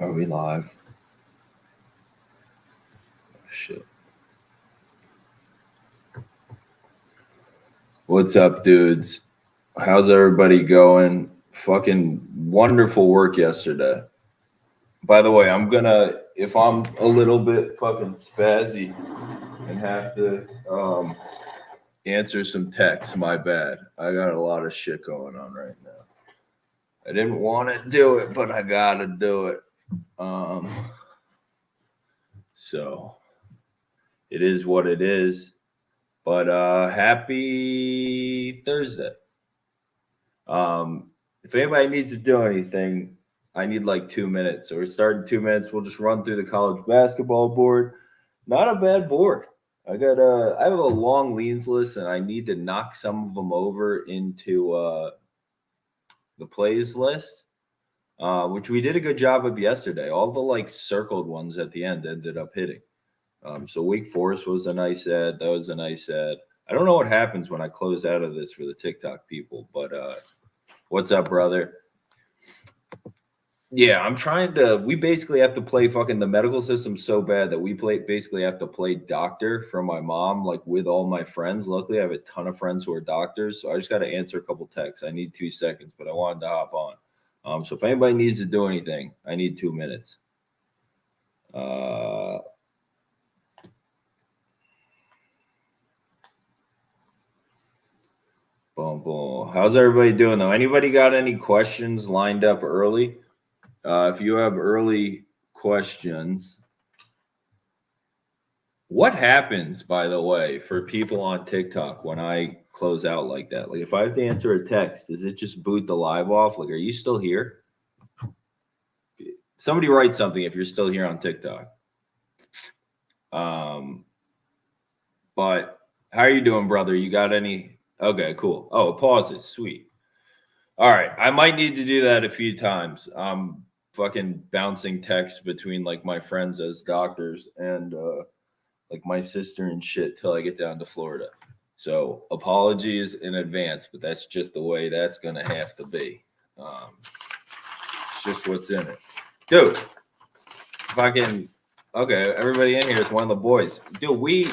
Are we live? Shit. What's up, dudes? How's everybody going? Fucking wonderful work yesterday. By the way, if I'm a little bit fucking spazzy and have to answer some texts, my bad. I got a lot of shit going on right now. I didn't want to do it, but I gotta do it. So it is what it is. But happy Thursday. If anybody needs to do anything, I need like 2 minutes. So we're starting 2 minutes. We'll just run through the college basketball board. Not a bad board. I have a long leans list, and I need to knock some of them over into the plays list, which we did a good job of yesterday. All the like circled ones at the end ended up hitting. So Wake Forest was a nice ad. That was a nice ad. I don't know what happens when I close out of this for the TikTok people, but what's up, brother? Yeah, we basically have to play fucking the medical system so bad that we basically have to play doctor for my mom, like with all my friends. Luckily, I have a ton of friends who are doctors, so I just got to answer a couple texts. I need 2 seconds, but I wanted to hop on. So if anybody needs to do anything, I need 2 minutes. Boom, boom. How's everybody doing, though? Anybody got any questions lined up early? If you have early questions, what happens, by the way, for people on TikTok when I close out like that? Like, if I have to answer a text, does it just boot the live off? Like, are you still here? Somebody write something if you're still here on TikTok. But how are you doing, brother? You got any? Okay, cool. Oh, it pauses. Sweet. All right. I might need to do that a few times. I'm fucking bouncing texts between like my friends as doctors and like my sister and shit till I get down to Florida. So apologies in advance, but that's just the way that's going to have to be. It's just what's in it. Dude, fucking, okay, everybody in here is one of the boys. Dude,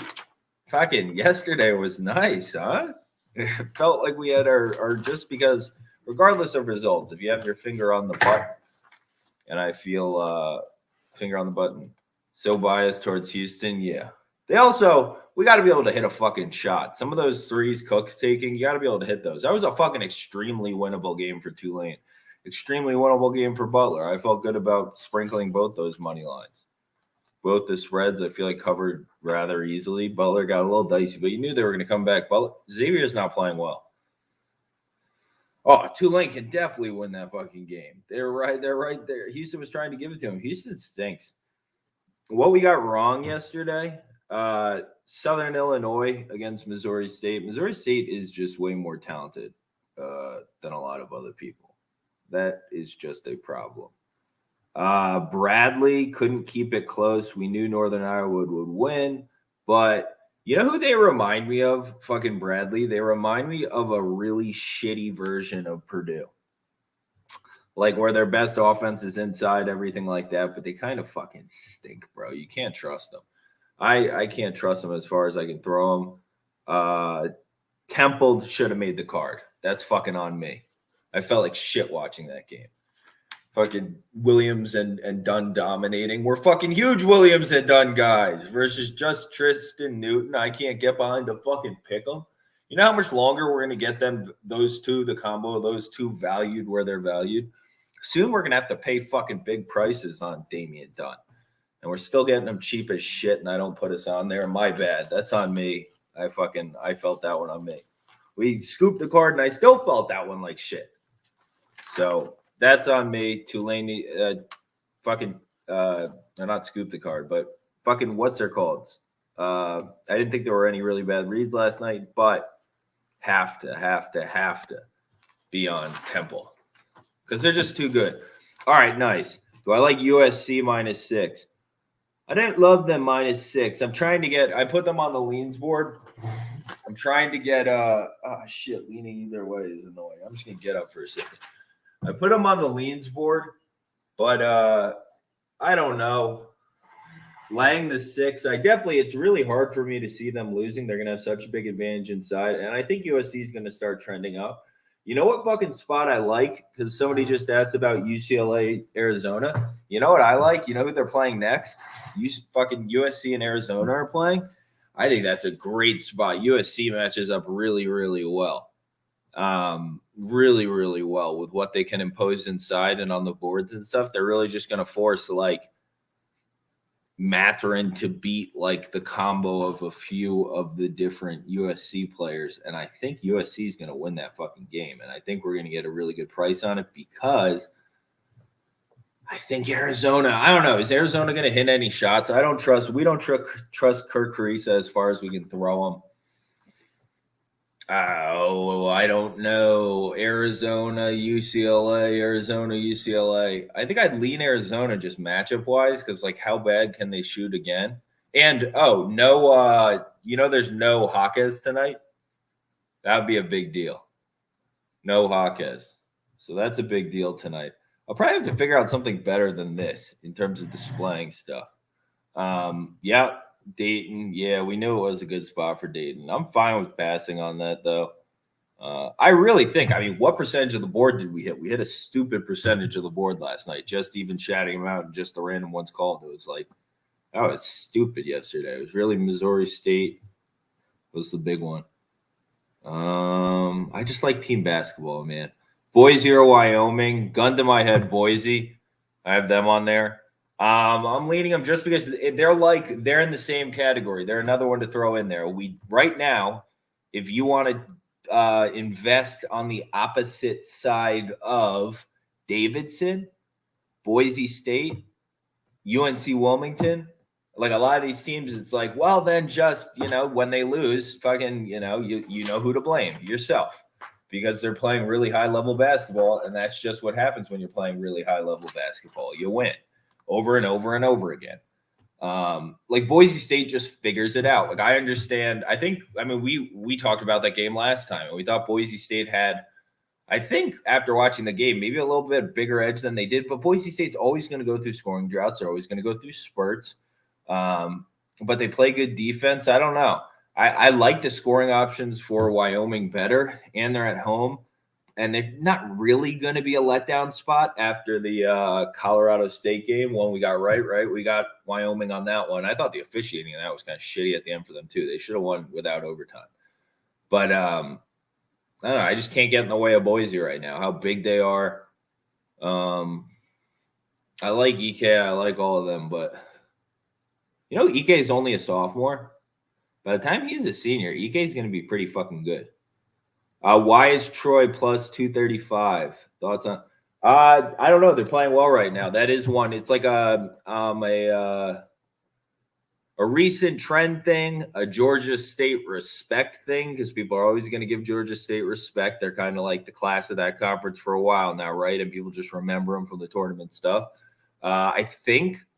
fucking yesterday was nice, huh? It felt like we had our just because regardless of results, if you have your finger on the button, and I feel finger on the button, so biased towards Houston, yeah. We got to be able to hit a fucking shot. Some of those threes Cook's taking, you got to be able to hit those. That was a fucking extremely winnable game for Tulane. Extremely winnable game for Butler. I felt good about sprinkling both those money lines. Both the spreads, I feel like, covered rather easily. Butler got a little dicey, but you knew they were going to come back. Xavier's not playing well. Oh, Tulane can definitely win that fucking game. They're right there. Houston was trying to give it to him. Houston stinks. What we got wrong yesterday, Southern Illinois against Missouri State. Missouri State is just way more talented than a lot of other people. That is just a problem. Bradley couldn't keep it close. We knew Northern Iowa would win, but you know who they remind me of? Fucking Bradley. They remind me of a really shitty version of Purdue. Like where their best offense is inside, everything like that, but they kind of fucking stink, bro. You can't trust them. I can't trust them as far as I can throw them. Temple should have made the card. That's fucking on me. I felt like shit watching that game. Fucking Williams and Dunn dominating. We're fucking huge Williams and Dunn guys versus just Tristan Newton. I can't get behind the fucking pick 'em. You know how much longer we're going to get them, those two, the combo of those two valued where they're valued? Soon we're going to have to pay fucking big prices on Damian Dunn. And we're still getting them cheap as shit, and I don't put us on there. My bad. That's on me. I felt that one on me. We scooped the card, and I still felt that one like shit. So that's on me. Tulane, or not scoop the card, but fucking what's their calls? I didn't think there were any really bad reads last night, but have to be on Temple because they're just too good. All right, nice. Do I like USC -6? I didn't love them -6. I put them on the leans board. I'm trying to get leaning either way is annoying. I'm just gonna get up for a second. I put them on the leans board, but I don't know. Lang the 6. It's really hard for me to see them losing. They're gonna have such a big advantage inside, and I think USC is gonna start trending up. You know what fucking spot I like? Because somebody just asked about UCLA, Arizona. You know what I like? You know who they're playing next? Fucking USC and Arizona are playing. I think that's a great spot. USC matches up really, really well. Really, really well with what they can impose inside and on the boards and stuff. They're really just gonna force like Matherin to beat like the combo of a few of the different USC players. And I think USC is going to win that fucking game. And I think we're going to get a really good price on it because I think Arizona, I don't know. Is Arizona going to hit any shots? We don't trust Kirk Carissa as far as we can throw him. Oh, I don't know. Arizona, UCLA. I think I'd lean Arizona just matchup wise because, like, how bad can they shoot again? And there's no Jaquez tonight. That would be a big deal. No Jaquez. So that's a big deal tonight. I'll probably have to figure out something better than this in terms of displaying stuff. Dayton, yeah, we knew it was a good spot for Dayton. I'm fine with passing on that, though. I really think, what percentage of the board did we hit? We hit a stupid percentage of the board last night, just even shouting them out and just the random ones called. It was like, that was stupid yesterday. It was really Missouri State was the big one. I just like team basketball, man. Boise or Wyoming, gun to my head, Boise. I have them on there. I'm leaning them just because they're in the same category. They're another one to throw in there. Right now, if you want to invest on the opposite side of Davidson, Boise State, UNC Wilmington, like a lot of these teams, it's like, well, then just, when they lose, fucking, you know who to blame, yourself, because they're playing really high level basketball. And that's just what happens when you're playing really high level basketball. You win over and over and over again. Like Boise State just figures it out. Like I understand. We talked about that game last time. And we thought Boise State had, I think after watching the game, maybe a little bit bigger edge than they did. But Boise State's always going to go through scoring droughts. They're always going to go through spurts. But they play good defense. I don't know. I like the scoring options for Wyoming better, and they're at home. And they're not really going to be a letdown spot after the Colorado State game. One we got right? We got Wyoming on that one. I thought the officiating in that was kind of shitty at the end for them, too. They should have won without overtime. But I don't know. I just can't get in the way of Boise right now, how big they are. I like Ike. I like all of them. But, Ike is only a sophomore. By the time he's a senior, Ike is going to be pretty fucking good. Why is Troy plus 235? Thoughts on? I don't know. They're playing well right now. That is one. It's like a recent trend thing, a Georgia State respect thing, because people are always going to give Georgia State respect. They're kind of like the class of that conference for a while now, right? And people just remember them from the tournament stuff. I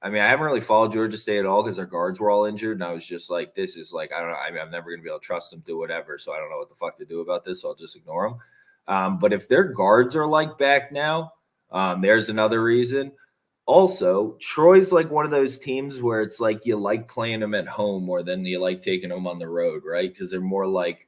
haven't really followed Georgia State at all because their guards were all injured. And I was just like, this is like, I don't know. I'm never going to be able to trust them to whatever. So I don't know what the fuck to do about this. So I'll just ignore them. But if their guards are like back now, there's another reason. Also, Troy's like one of those teams where it's like you like playing them at home more than you like taking them on the road, right? Because they're more like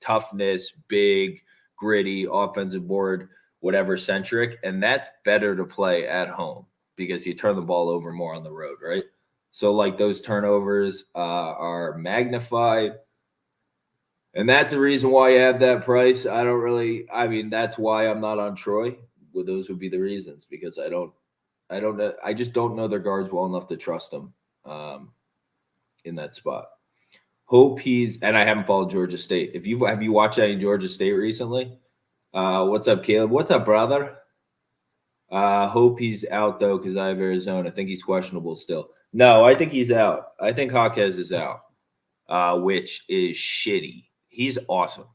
toughness, big, gritty, offensive board, whatever centric. And that's better to play at home, because you turn the ball over more on the road, right? So, like, those turnovers are magnified. And that's the reason why you have that price. That's why I'm not on Troy. Well, those would be the reasons, because I don't know. I just don't know their guards well enough to trust them in that spot. And I haven't followed Georgia State. Have you watched any Georgia State recently? What's up, Caleb? What's up, brother? Hope he's out, though, because I have Arizona. I think he's questionable still. No, I think he's out. I think Jaquez is out, which is shitty. He's awesome.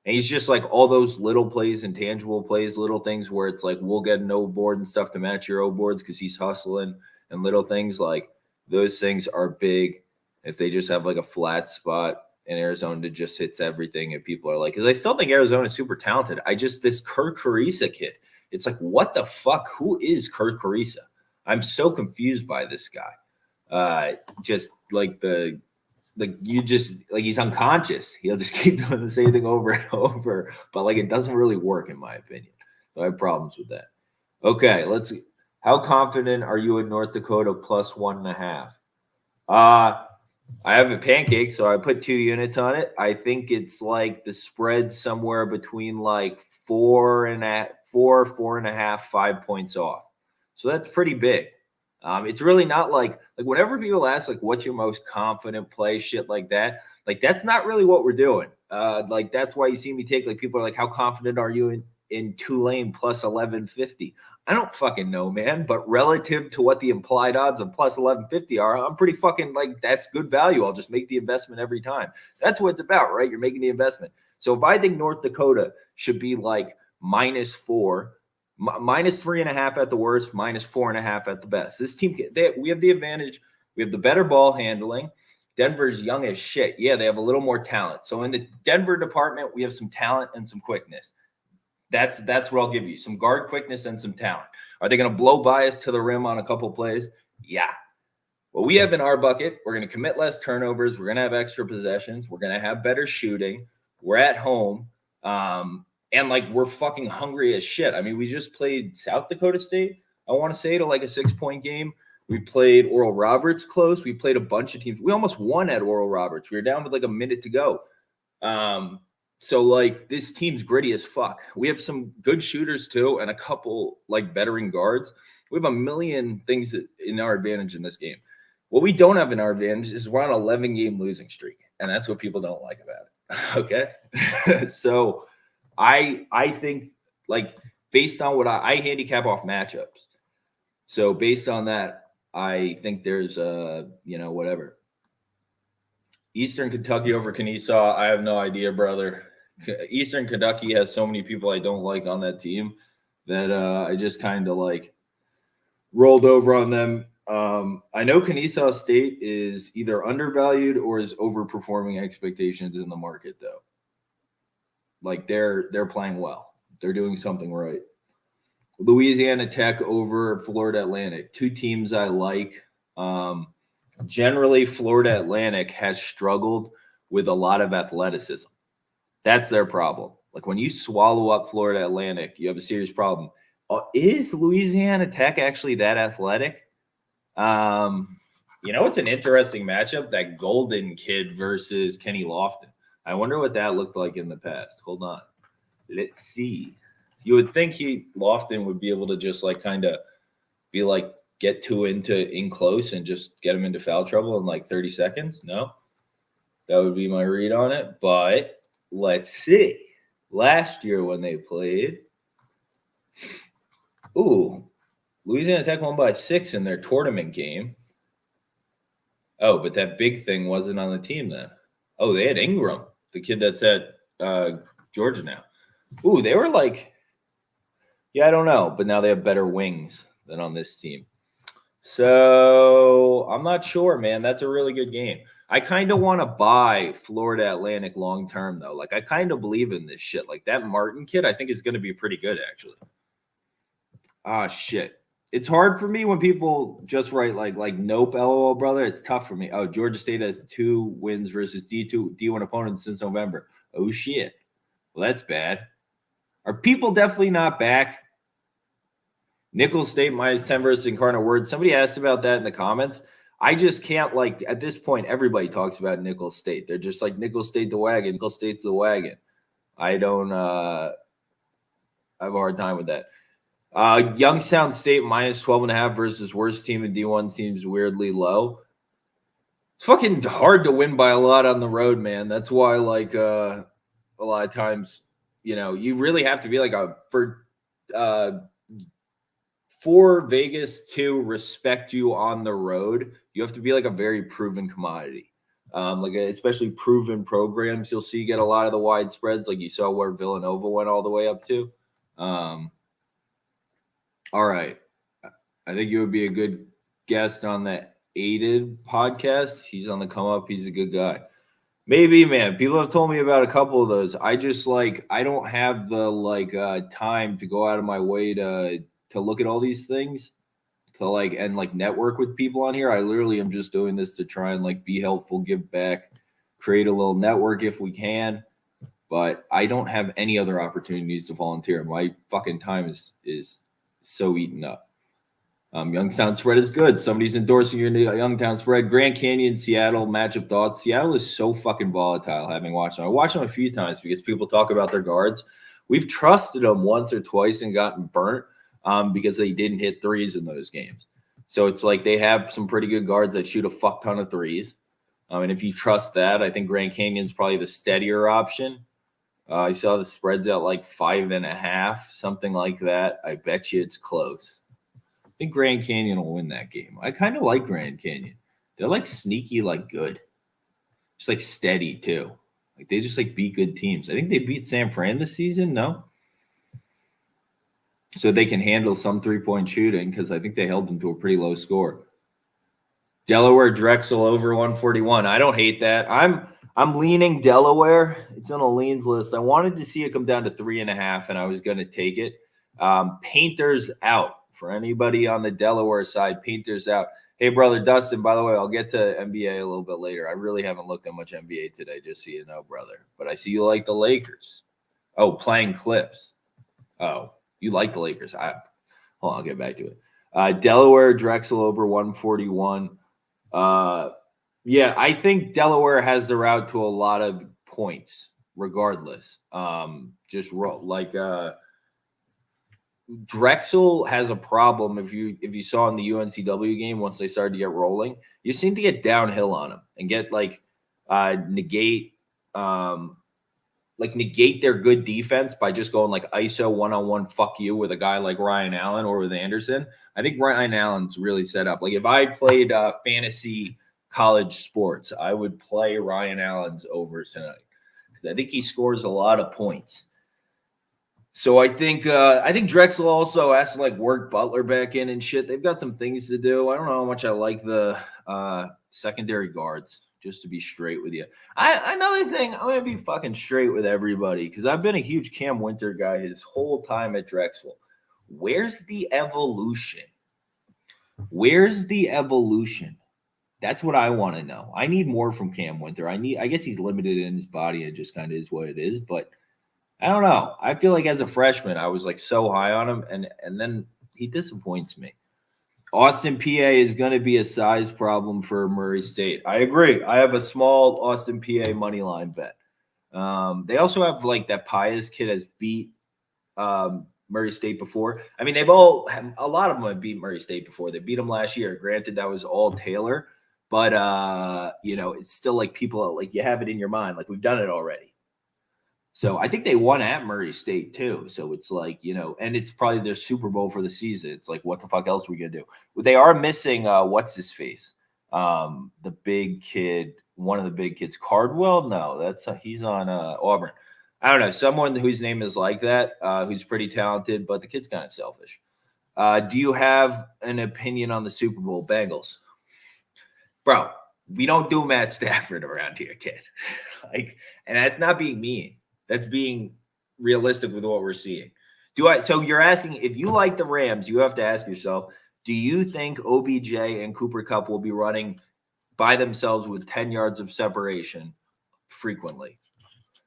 And he's just like all those little plays, intangible plays, little things where it's like we'll get an O board and stuff to match your O boards because he's hustling, and little things like those things are big. If they just have like a flat spot, and Arizona just hits everything, and people are like, because I still think Arizona is super talented. This Kirk Carissa kid. It's like, what the fuck? Who is Kirk Carissa? I'm so confused by this guy. Just like he's unconscious. He'll just keep doing the same thing over and over, but like it doesn't really work in my opinion. So I have problems with that. Okay, how confident are you in North Dakota plus 1.5? I have a pancake, so I put 2 units on it. I think it's like the spread somewhere between like 4.5, 5 points off. So that's pretty big. It's really not like whenever people ask like what's your most confident play, shit like that, like that's not really what we're doing. Like that's why you see me take like people are like, how confident are you in Tulane plus 1150? I don't fucking know, man. But relative to what the implied odds of plus 1150 are, I'm pretty fucking like that's good value. I'll just make the investment every time. That's what it's about, right? You're making the investment. So if I think North Dakota should be like -4, -3.5 at the worst, -4.5 at the best. This team, we have the advantage. We have the better ball handling. Denver's young as shit. Yeah, they have a little more talent. So in the Denver department, we have some talent and some quickness. That's what I'll give you. Some guard quickness and some talent. Are they going to blow by us to the rim on a couple plays? Yeah. What we have in our bucket, we're going to commit less turnovers. We're going to have extra possessions. We're going to have better shooting. We're at home. And like we're fucking hungry as shit. I mean, we just played South Dakota State, I want to say, to like a 6-point game. We played Oral Roberts close. We played a bunch of teams. We almost won at Oral Roberts. We were down with like a minute to go. So like this team's gritty as fuck. We have some good shooters too, and a couple like veteran guards. We have a million things in our advantage in this game. What we don't have in our advantage is we're on an 11-game losing streak, and that's what people don't like about it. Okay, so I think like based on what I handicap off matchups. So based on that, I think there's whatever. Eastern Kentucky over Kennesaw. I have no idea, brother. Eastern Kentucky has so many people I don't like on that team that I just kind of like rolled over on them. I know Kennesaw State is either undervalued or is overperforming expectations in the market, though. Like they're playing well. They're doing something right. Louisiana Tech over Florida Atlantic. 2 teams I like. Generally, Florida Atlantic has struggled with a lot of athleticism. That's their problem. Like when you swallow up Florida Atlantic, you have a serious problem. Is Louisiana Tech actually that athletic? It's an interesting matchup, that Golden kid versus Kenny Lofton. I wonder what that looked like in the past. Hold on. Let's see. You would think Lofton would be able to just like kind of be like get in close and just get him into foul trouble in like 30 seconds. No, that would be my read on it. But let's see. Last year when they played, Louisiana Tech won by 6 in their tournament game. Oh, but that big thing wasn't on the team then. Oh, they had Ingram, the kid that's at Georgia now. They were like, I don't know, but now they have better wings than on this team. So I'm not sure, man. That's a really good game. I kind of want to buy Florida Atlantic long term, though. Like I kind of believe in this shit. Like that Martin kid, I think is going to be pretty good, actually. Shit. It's hard for me when people just write like nope, LOL, brother. It's tough for me. Oh, Georgia State has 2 wins versus D1 opponents since November. Oh shit. Well, that's bad. Are people definitely not back? Nicholls State -10 versus Incarnate Word. Somebody asked about that in the comments. I just can't, like, at this point, everybody talks about Nicholls State. They're just like, Nicholls State the wagon. Nicholls State's the wagon. I don't I have a hard time with that. Youngstown State -12.5 versus worst team in D1 seems weirdly low. It's fucking hard to win by a lot on the road, man. That's why, like, a lot of times, you really have to be like for Vegas to respect you on the road, you have to be like a very proven commodity. Especially proven programs, you'll see get a lot of the wide spreads, like you saw where Villanova went all the way up to. All right. I think you would be a good guest on the Aided podcast. He's on the come up. He's a good guy. Maybe, man. People have told me about a couple of those. I just I don't have the time to go out of my way to look at all these things. to like and like network with people on here. I literally am just doing this to try and like be helpful, give back, create a little network if we can. But I don't have any other opportunities to volunteer. My fucking time is so eaten up. Youngstown spread is good. Somebody's endorsing your new Youngstown spread. Grand Canyon, Seattle matchup thoughts. Seattle is so fucking volatile. Having watched them, I watched them a few times because people talk about their guards. We've trusted them once or twice and gotten burnt because they didn't hit threes in those games. So it's like they have some pretty good guards that shoot a fuck ton of threes. And if you trust that, I think Grand Canyon's probably the steadier option. I saw the spreads at like 5.5, something like that. I bet you it's close. I think Grand Canyon will win that game. I kind of like Grand Canyon. They're like sneaky, like good. Just like steady too. Like they just like beat good teams. I think they beat San Fran this season, no? So they can handle some three-point shooting because I think they held them to a pretty low score. Delaware Drexel over 141. I don't hate that. I'm leaning Delaware. It's on a leans list. I wanted to see it come down to 3.5, and I was going to take it. Painters out. For anybody on the Delaware side, Painters out. Hey, brother Dustin, by the way, I'll get to NBA a little bit later. I really haven't looked at much NBA today, just so you know, brother. But I see you like the Lakers. Oh, playing clips. Oh, you like the Lakers. Hold on, I'll get back to it. Delaware Drexel over 141. Yeah, I think Delaware has the route to a lot of points, regardless. Drexel has a problem. If you saw in the UNCW game, once they started to get rolling, you seem to get downhill on them and get negate their good defense by just going like ISO one-on-one fuck you with a guy like Ryan Allen or with Anderson. I think Ryan Allen's really set up. Like if I played fantasy college sports, I would play Ryan Allen's over tonight because I think he scores a lot of points. So I think Drexel also has to like work Butler back in and shit. They've got some things to do. I don't know how much I like the secondary guards, just to be straight with you. Another thing, I'm gonna be fucking straight with everybody because I've been a huge Cam Winter guy his whole time at Drexel. Where's the evolution? Where's the evolution? That's what I want to know. I need more from Cam Winter. I guess he's limited in his body and just kind of is what it is, but I don't know. I feel like as a freshman, I was like so high on him, and then he disappoints me. Austin, PA is going to be a size problem for Murray State. I agree. I have a small Austin, PA money line bet. They also have like that Pius kid has beat Murray State before. I mean, a lot of them have beat Murray State before. They beat him last year. Granted, that was all Taylor, but it's still like people like you have it in your mind, like we've done it already. So I think they won at Murray State too. So it's like, and it's probably their Super Bowl for the season. It's like, what the fuck else are we going to do? They are missing, what's his face? The big kid, one of the big kids, Cardwell. No, he's on Auburn. I don't know. Someone whose name is like that, who's pretty talented, but the kid's kind of selfish. Do you have an opinion on the Super Bowl Bengals? Bro, we don't do Matt Stafford around here, kid. And that's not being mean. That's being realistic with what we're seeing. So you're asking, if you like the Rams, you have to ask yourself, do you think OBJ and Cooper Kupp will be running by themselves with 10 yards of separation frequently?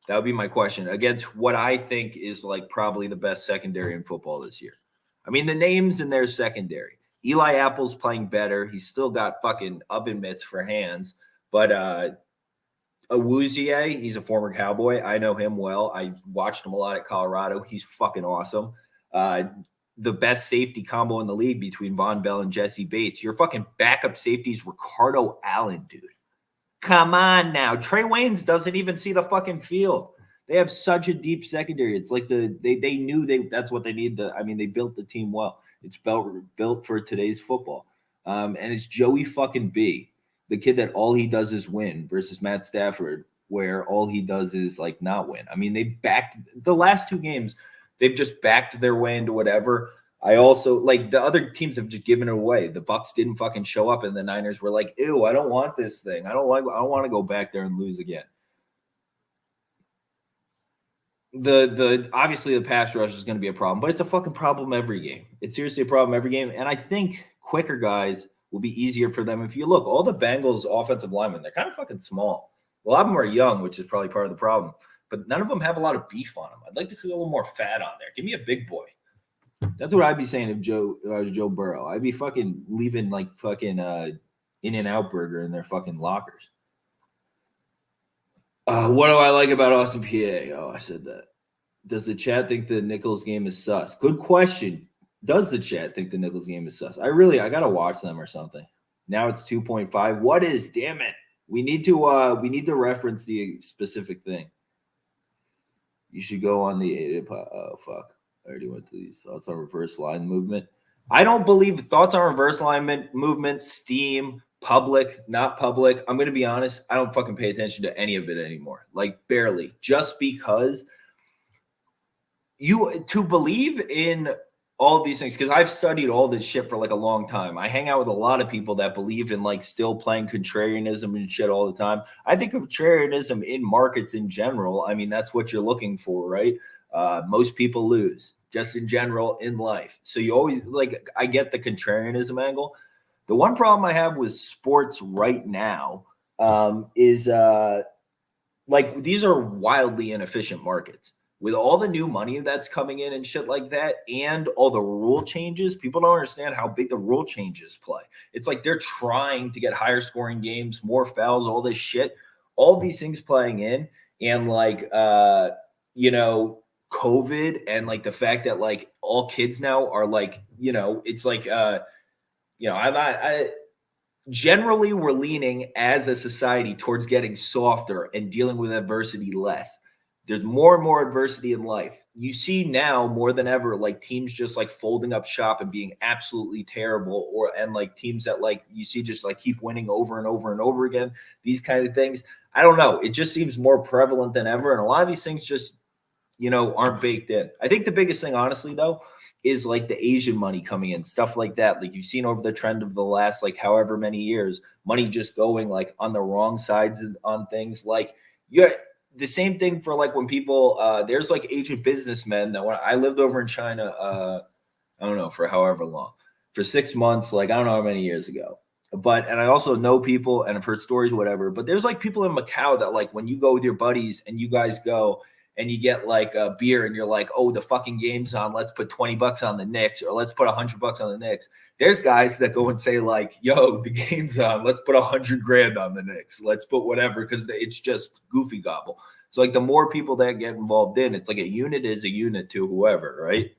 That would be my question against what I think is like probably the best secondary in football this year. I mean, the names in their secondary. Eli Apple's playing better. He's still got fucking oven mitts for hands, but Awuzie, he's a former Cowboy. I know him well. I watched him a lot at Colorado. He's fucking awesome. The best safety combo in the league between Von Bell and Jesse Bates. Your fucking backup safety's Ricardo Allen, dude. Come on now. Trey Waynes doesn't even see the fucking field. They have such a deep secondary. It's like they knew that's what they needed to. I mean, they built the team well. It's built for today's football. And it's Joey fucking B, the kid that all he does is win, versus Matt Stafford, where all he does is like not win. I mean, they backed the last two games. They've just backed their way into whatever. I also like the other teams have just given it away. The Bucs didn't fucking show up, and the Niners were like, "Ew, I don't want this thing. I don't want to go back there and lose again." The obviously the pass rush is going to be a problem, but it's a fucking problem every game. It's seriously a problem every game, and I think quicker guys will be easier for them. If you look, all the Bengals offensive linemen, they're kind of fucking small. A lot of them are young, which is probably part of the problem. But none of them have a lot of beef on them. I'd like to see a little more fat on there. Give me a big boy. That's what I'd be saying if I was Joe Burrow. I'd be fucking leaving like fucking In-N-Out Burger in their fucking lockers. What do I like about Austin, PA? Oh, I said that. Does the chat think the Nichols game is sus? Good question. Does the chat think the Nichols game is sus? I gotta watch them or something. Now it's 2.5. What is? Damn it. We need to reference the specific thing. You should go on the oh fuck. I already went to these thoughts on reverse line movement. I don't believe thoughts on reverse line movement, Steam, public, not public. I'm gonna be honest. I don't fucking pay attention to any of it anymore. Like barely. Just because to believe in all of these things, because I've studied all this shit for like a long time. I hang out with a lot of people that believe in like still playing contrarianism and shit all the time. I think of contrarianism in markets in general. I mean, that's what you're looking for, right? Most people lose just in general in life. So you always like, I get the contrarianism angle. The one problem I have with sports right now is like these are wildly inefficient markets. With all the new money that's coming in and shit like that, and all the rule changes, people don't understand how big the rule changes play. It's like they're trying to get higher scoring games, more fouls, all this shit, all these things playing in, and like COVID and like the fact that like all kids now are like, it's like generally we're leaning as a society towards getting softer and dealing with adversity less. There's more and more adversity in life. You see now more than ever, like teams just like folding up shop and being absolutely terrible, and like teams that like you see just like keep winning over and over and over again. These kind of things. I don't know. It just seems more prevalent than ever. And a lot of these things just, aren't baked in. I think the biggest thing, honestly, though, is like the Asian money coming in, stuff like that. Like you've seen over the trend of the last like however many years, money just going like on the wrong sides on things. Like the same thing for like when people there's like Asian businessmen that when I lived over in China, I don't know, for however long, for 6 months, like I don't know how many years ago. And I also know people and I've heard stories, whatever. But there's like people in Macau that like when you go with your buddies and you guys go and you get like a beer and you're like, oh, the fucking game's on. Let's put $20 on the Knicks, or let's put $100 on the Knicks. There's guys that go and say like, yo, the game's on. Let's put $100,000 on the Knicks. Let's put whatever, because it's just goofy gobble. So like the more people that get involved in, it's like a unit is a unit to whoever, right?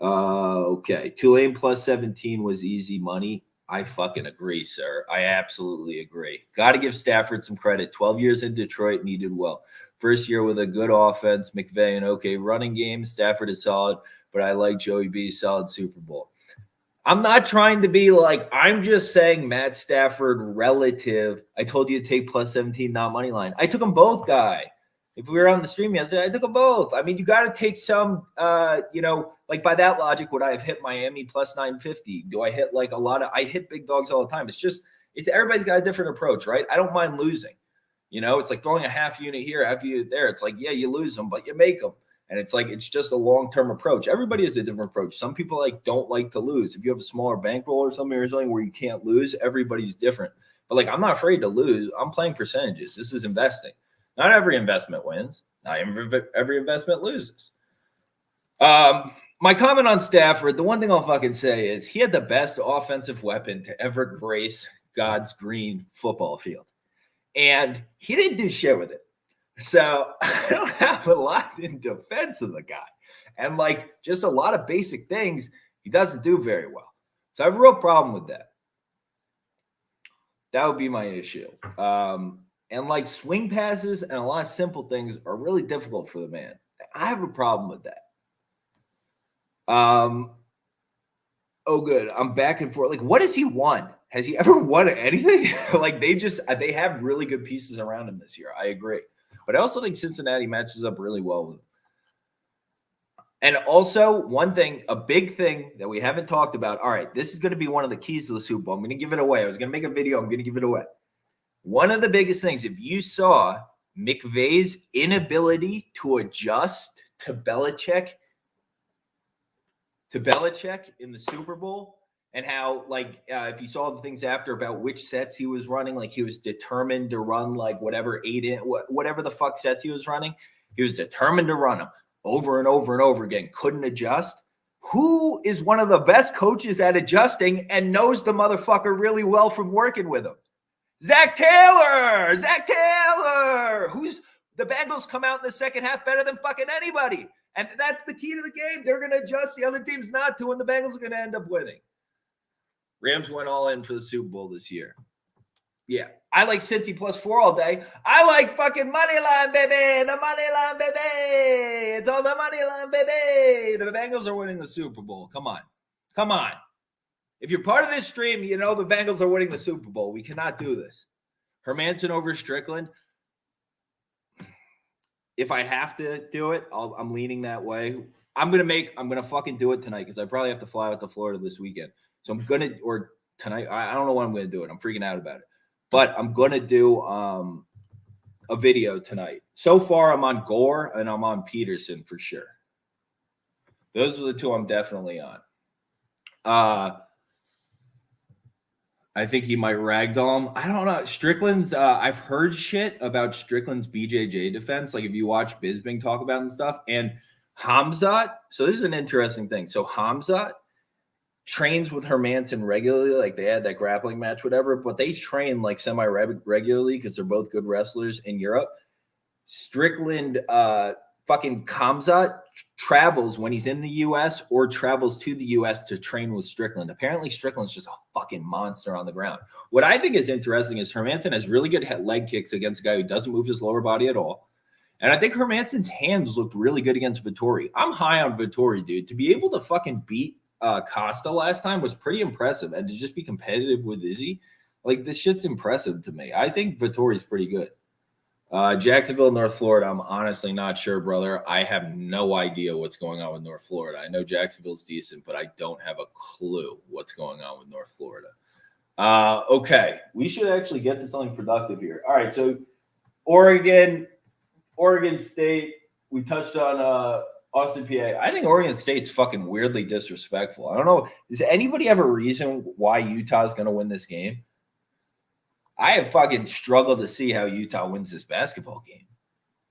Okay. Tulane plus 17 was easy money. I fucking agree, sir. I absolutely agree. Got to give Stafford some credit. 12 years in Detroit, and he did well. First year with a good offense, McVay, and okay running game. Stafford is solid, but I like Joey B. Solid Super Bowl. I'm not trying to be like, I'm just saying Matt Stafford relative. I told you to take plus 17, not money line. I took them both, guy. If we were on the stream yesterday, I took them both. I mean, you got to take some, like by that logic, would I have hit Miami plus 950? Do I hit like I hit big dogs all the time. It's everybody's got a different approach, right? I don't mind losing. It's like throwing a half unit here, half unit there. It's like, yeah, you lose them, but you make them. And it's like, it's just a long-term approach. Everybody has a different approach. Some people like don't like to lose. If you have a smaller bankroll or something where you can't lose, everybody's different. But like, I'm not afraid to lose. I'm playing percentages. This is investing. Not every investment wins. Not every investment loses. My comment on Stafford, the one thing I'll fucking say is he had the best offensive weapon to ever grace God's green football field. And he didn't do shit with it. So I don't have a lot in defense of the guy. And like just a lot of basic things he doesn't do very well. So I have a real problem with that. That would be my issue. And like swing passes and a lot of simple things are really difficult for the man. I have a problem with that. Oh, good. I'm back and forth. Like, what has he won? Has he ever won anything? Like they have really good pieces around him this year. I agree. But I also think Cincinnati matches up really well with him. And also, a big thing that we haven't talked about. All right, this is going to be one of the keys to the Super Bowl. I'm going to give it away. I was going to make a video. I'm going to give it away. One of the biggest things, if you saw McVay's inability to adjust to Belichick in the Super Bowl, And how, like, if you saw the things after about which sets he was running, like he was determined to run like whatever whatever the fuck sets he was running, he was determined to run them over and over and over again, couldn't adjust. Who is one of the best coaches at adjusting and knows the motherfucker really well from working with him? Zach Taylor! Who's the Bengals come out in the second half better than fucking anybody. And that's the key to the game. They're going to adjust. The other team's not to, and the Bengals are going to end up winning. Rams went all in for the Super Bowl this year. Yeah. I like Cincy +4 all day. I like fucking money line, baby. The money line, baby. It's all the money line, baby. The Bengals are winning the Super Bowl. Come on. Come on. If you're part of this stream, you know the Bengals are winning the Super Bowl. We cannot do this. Hermanson over Strickland. If I have to do it, I'm leaning that way. I'm gonna fucking do it tonight because I probably have to fly out to Florida this weekend. So I'm gonna, or tonight. I don't know when I'm gonna do it. I'm freaking out about it. But I'm gonna do a video tonight. So far, I'm on Gore and I'm on Peterson for sure. Those are the two I'm definitely on. I think he might ragdoll him. I don't know. Strickland's, I've heard shit about Strickland's BJJ defense. Like if you watch Bisping talk about it and stuff. And Hamzat, so this is an interesting thing. So Hamzat trains with Hermanson regularly. Like they had that grappling match, whatever. But they train like semi-regularly because they're both good wrestlers in Europe. Strickland, fucking Hamzat travels when he's in the U.S. or travels to the U.S. to train with Strickland. Apparently, Strickland's just a fucking monster on the ground. What I think is interesting is Hermanson has really good leg kicks against a guy who doesn't move his lower body at all. And I think Hermanson's hands looked really good against Vettori. I'm high on Vettori, dude. To be able to fucking beat Costa last time was pretty impressive. And to just be competitive with Izzy, like this shit's impressive to me. I think Vettori's pretty good. Jacksonville, North Florida. I'm honestly not sure, brother. I have no idea what's going on with North Florida. I know Jacksonville's decent, but I don't have a clue what's going on with North Florida. Okay. We should actually get to something productive here. All right. So Oregon State, we touched on Austin, PA. I think Oregon State's fucking weirdly disrespectful. I don't know. Does anybody have a reason why Utah's going to win this game? I have fucking struggled to see how Utah wins this basketball game.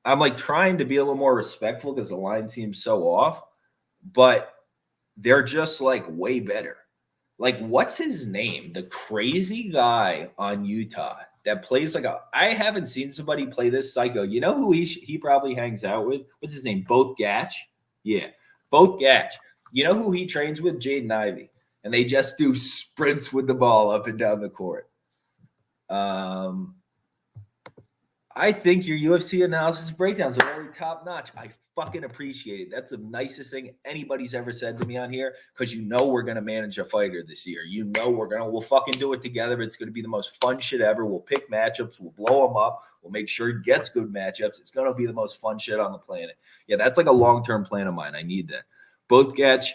I'm like trying to be a little more respectful because the line seems so off, but they're just like way better. Like, what's his name? The crazy guy on Utah that plays like I haven't seen somebody play this psycho. You know who he probably hangs out with? What's his name? Both Gatch? Yeah, Both Gatch. You know who he trains with? Jaden Ivey. And they just do sprints with the ball up and down the court. I think your UFC analysis breakdowns are really top notch. I fucking appreciate it. That's the nicest thing anybody's ever said to me on here because you know we're gonna manage a fighter this year. You know we'll fucking do it together. It's gonna be the most fun shit ever. We'll pick matchups. We'll blow them up. We'll make sure he gets good matchups. It's gonna be the most fun shit on the planet. Yeah, that's like a long-term plan of mine. I need that. Both Gatch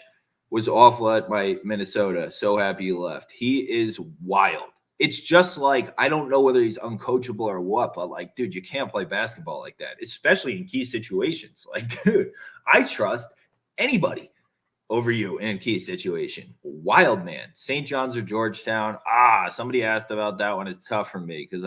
was awful at my Minnesota. So happy he left. He is wild. It's just like, I don't know whether he's uncoachable or what, but like, dude, you can't play basketball like that, especially in key situations. Like, dude, I trust anybody over you in a key situation. Wild man. St. John's or Georgetown. Somebody asked about that one. It's tough for me because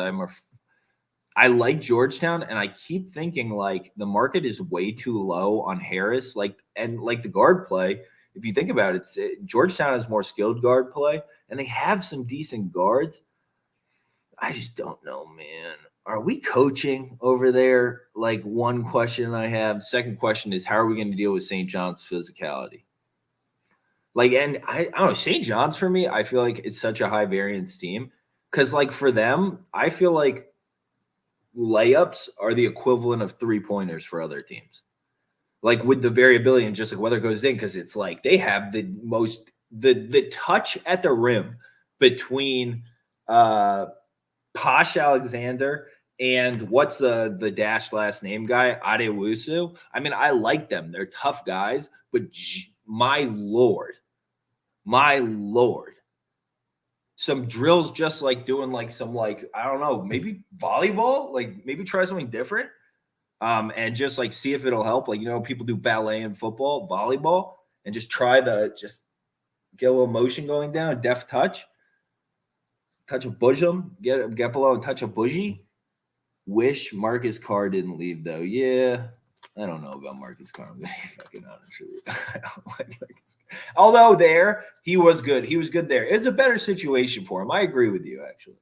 I like Georgetown and I keep thinking like the market is way too low on Harris. And the guard play, if you think about it, Georgetown has more skilled guard play. And they have some decent guards. I just don't know, man. Are we coaching over there? Like one question I have. Second question is, how are we going to deal with St. John's physicality? Like, and I don't know, St. John's for me, I feel like it's such a high variance team. Because like for them, I feel like layups are the equivalent of 3-pointers for other teams. Like with the variability and just like whether it goes in, because it's like they have the most the touch at the rim between Posh Alexander and what's the dash last name guy, Adewusu. I mean, I like them. They're tough guys, but my Lord, some drills just like doing like some like, I don't know, maybe volleyball, like maybe try something different and just like see if it'll help. Like, you know, people do ballet and football, volleyball, and just try to just Get a little motion going down. Deft touch. Touch a bosom. Get below and touch a bougie. Wish Marcus Carr didn't leave though. Yeah, I don't know about Marcus Carr. I'm gonna be fucking honest with you. I don't like Marcus Carr. Although there, he was good. He was good there. It's a better situation for him. I agree with you, actually.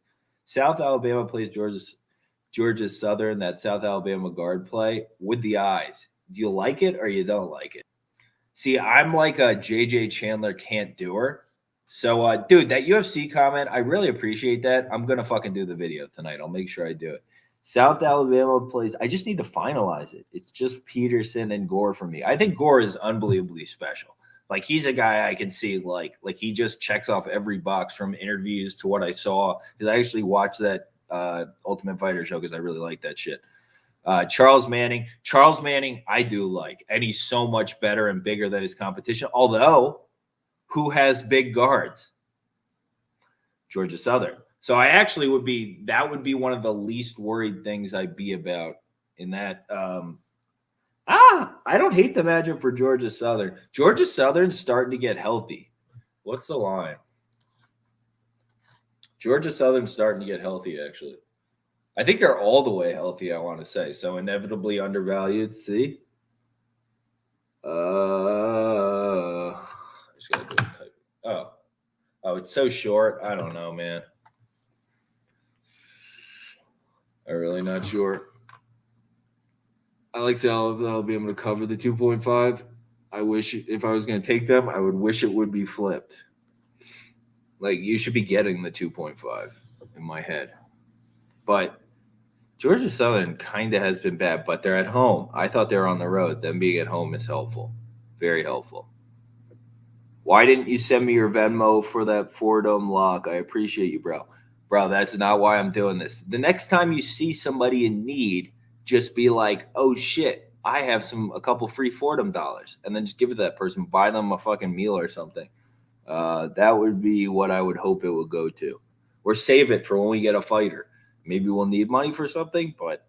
South Alabama plays Georgia Southern, that South Alabama guard play with the eyes. Do you like it or you don't like it? See, I'm like a JJ Chandler can't do her. So, dude, that UFC comment, I really appreciate that. I'm going to fucking do the video tonight. I'll make sure I do it. South Alabama plays. I just need to finalize it. It's just Peterson and Gore for me. I think Gore is unbelievably special. Like, he's a guy I can see, like he just checks off every box from interviews to what I saw. Because I actually watched that Ultimate Fighter show because I really like that shit. Charles Manning, I do like. And he's so much better and bigger than his competition. Although, who has big guards? Georgia Southern. So I actually that would be one of the least worried things I'd be about in that. I don't hate the matchup for Georgia Southern. Georgia Southern's starting to get healthy. What's the line? Georgia Southern's starting to get healthy, actually. I think they're all the way healthy, I want to say. So inevitably undervalued. See? I just gotta do a type. Oh, it's so short. I don't know, man. I'm really not sure. I like South Alabama to cover the 2.5. I wish if I was going to take them, I would wish it would be flipped. Like, you should be getting the 2.5 in my head. But Georgia Southern kind of has been bad, but they're at home. I thought they were on the road. Them being at home is helpful. Very helpful. Why didn't you send me your Venmo for that Fordham lock? I appreciate you, bro. Bro, that's not why I'm doing this. The next time you see somebody in need, just be like, oh, shit, I have a couple free Fordham dollars. And then just give it to that person. Buy them a fucking meal or something. That would be what I would hope it would go to. Or save it for when we get a fighter. Maybe we'll need money for something, but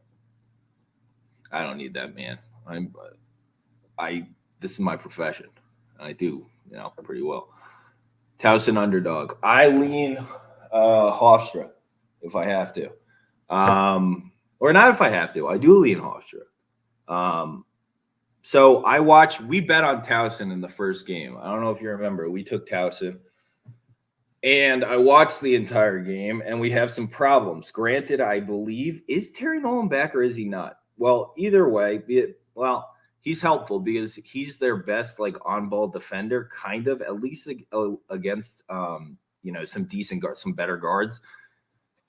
I don't need that, man. This is my profession. I do, pretty well. Towson underdog. I lean Hofstra if I have to. Or not if I have to. I do lean Hofstra. So we bet on Towson in the first game. I don't know if you remember. We took Towson. And I watched the entire game, and we have some problems. Granted, I believe, is Terry Nolan back or is he not? Well, either way, he's helpful because he's their best on-ball defender, kind of, at least against some decent guards, some better guards.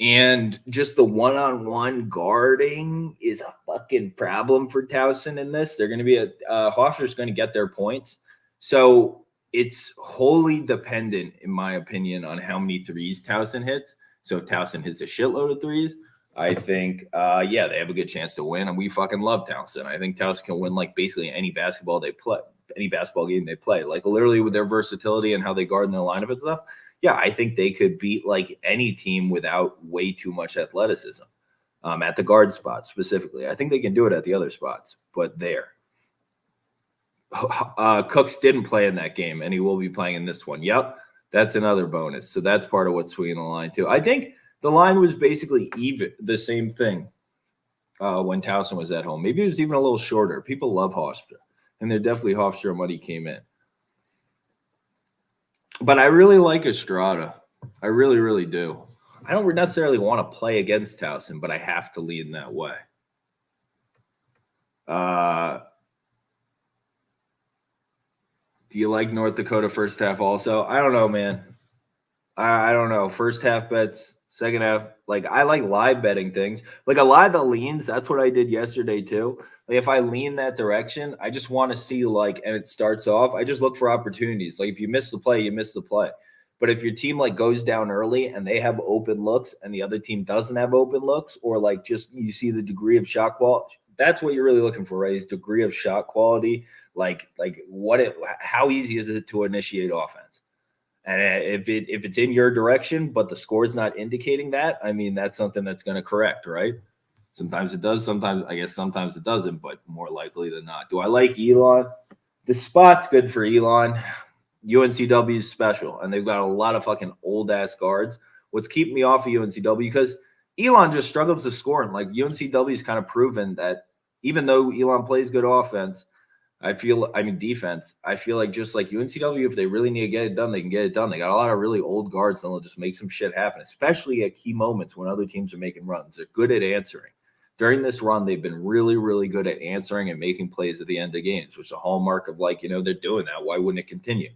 And just the one-on-one guarding is a fucking problem for Towson in this. They're going to be Hofstra's going to get their points. So it's wholly dependent, in my opinion, on how many threes Towson hits. So if Towson hits a shitload of threes, I think, they have a good chance to win. And we fucking love Towson. I think Towson can win basically any basketball game they play. Literally with their versatility and how they guard in their lineup and stuff. Yeah, I think they could beat any team without way too much athleticism at the guard spot specifically. I think they can do it at the other spots, but there. Cooks didn't play in that game, and he will be playing in this one. Yep, that's another bonus. So that's part of what's swinging the line too. I think the line was basically even the same thing when Towson was at home. Maybe it was even a little shorter. People love Hofstra, and they're definitely Hofstra money came in. But I really like Estrada. I really, really do. I don't necessarily want to play against Towson, but I have to lean that way. Do you like North Dakota first half also? I don't know, man. I don't know. First half bets, second half. I like live betting things. A lot of the leans, that's what I did yesterday too. If I lean that direction, I just want to see and it starts off, I just look for opportunities. If you miss the play, you miss the play. But if your team goes down early and they have open looks and the other team doesn't have open looks, or just you see the degree of shot quality, that's what you're really looking for, right? Is degree of shot quality. How easy is it to initiate offense? And if it's in your direction, but the score is not indicating that, I mean, that's something that's going to correct, right? Sometimes it does. Sometimes it doesn't, but more likely than not. Do I like Elon? The spot's good for Elon. UNCW is special, and they've got a lot of fucking old ass guards. What's keeping me off of UNCW because Elon just struggles to score, and like UNCW's kind of proven that even though Elon plays good offense, defense. I feel like just like UNCW, if they really need to get it done, they can get it done. They got a lot of really old guards, and they'll just make some shit happen, especially at key moments when other teams are making runs. They're good at answering. During this run, they've been really, really good at answering and making plays at the end of games, which is a hallmark of like, they're doing that. Why wouldn't it continue?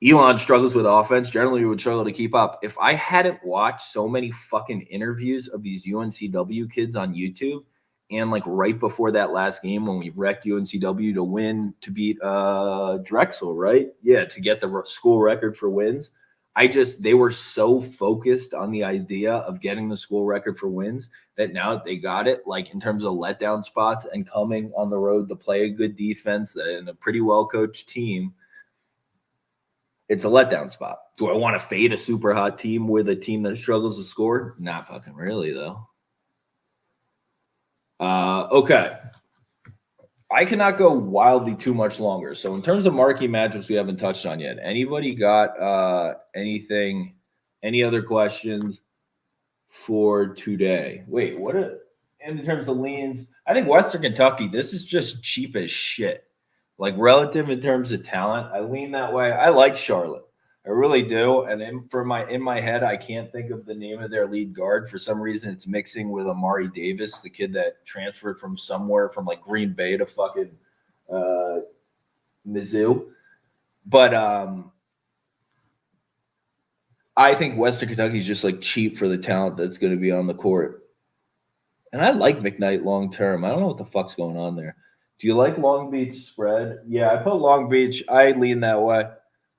Elon struggles with offense. Generally, would struggle to keep up. If I hadn't watched so many fucking interviews of these UNCW kids on YouTube, and like right before that last game when we wrecked UNCW to beat Drexel, right? Yeah, to get the school record for wins. They were so focused on the idea of getting the school record for wins that now that they got it, like in terms of letdown spots and coming on the road to play a good defense and a pretty well-coached team, it's a letdown spot. Do I want to fade a super hot team with a team that struggles to score? Not fucking really, though. Okay. I cannot go wildly too much longer. So in terms of marquee matchups we haven't touched on yet, anybody got any other questions for today? Wait, in terms of leans, I think Western Kentucky, this is just cheap as shit. Like relative in terms of talent, I lean that way. I like Charlotte. I really do. And in my head, I can't think of the name of their lead guard. For some reason, it's mixing with Amari Davis, the kid that transferred from somewhere from like Green Bay to fucking Mizzou. But I think Western Kentucky is just like cheap for the talent that's going to be on the court. And I like McKnight long term. I don't know what the fuck's going on there. Do you like Long Beach spread? Yeah, I put Long Beach. I lean that way.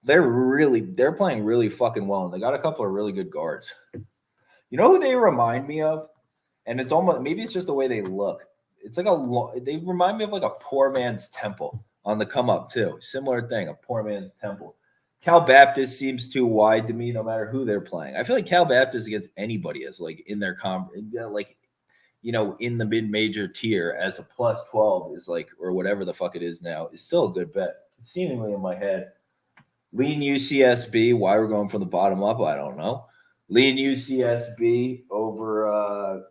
They're playing really fucking well, and they got a couple of really good guards. You know who they remind me of? And it's almost, maybe it's just the way they look. It's like they remind me of like a poor man's Temple on the come up too. Similar thing, a poor man's Temple. Cal Baptist seems too wide to me, no matter who they're playing. I feel like Cal Baptist against anybody is like in their in the mid-major tier as a plus 12 is like, or whatever the fuck it is now, is still a good bet. It's seemingly in my head. Lean UCSB. Why we're going from the bottom up, I don't know. Lean UCSB over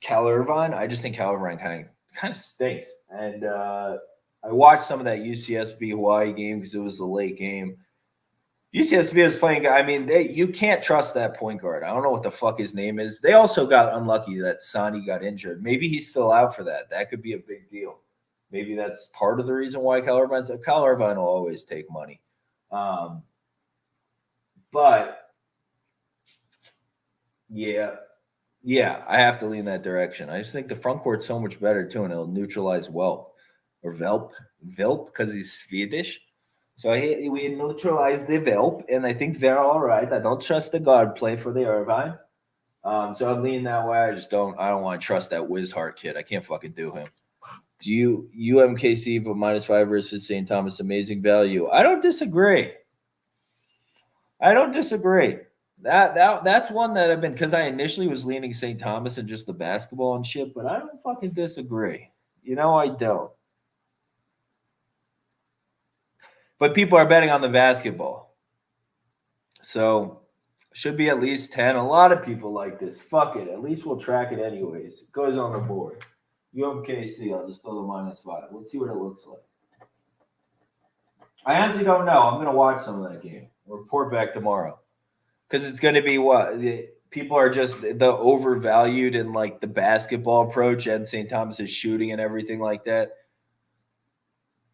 Cal Irvine. I just think Cal Irvine kind of stinks. And I watched some of that UCSB Hawaii game because it was a late game. UCSB is playing. I mean, you can't trust that point guard. I don't know what the fuck his name is. They also got unlucky that Sonny got injured. Maybe he's still out for that. That could be a big deal. Maybe that's part of the reason why Cal Irvine will always take money. But yeah, I have to lean that direction. I just think the front court's so much better too, and it'll neutralize Velp because he's Swedish. So we neutralize the Velp, and I think they're all right. I don't trust the guard play for the Irvine. So I'm leaning that way. I don't want to trust that Wizhart kid. I can't fucking do him. Do you UMKC but -5 versus St. Thomas, amazing value? I don't disagree. That's one that I've been, because I initially was leaning St. Thomas and just the basketball and shit, but I don't fucking disagree. I don't. But people are betting on the basketball. So should be at least 10. A lot of people like this. Fuck it. At least we'll track it anyways. It goes on the board. UMKC, I'll just throw the -5. Let's see what it looks like. I honestly don't know. I'm going to watch some of that game. We'll report back tomorrow. Because it's going to be what? People are just the overvalued in like the basketball approach and St. Thomas's shooting and everything like that.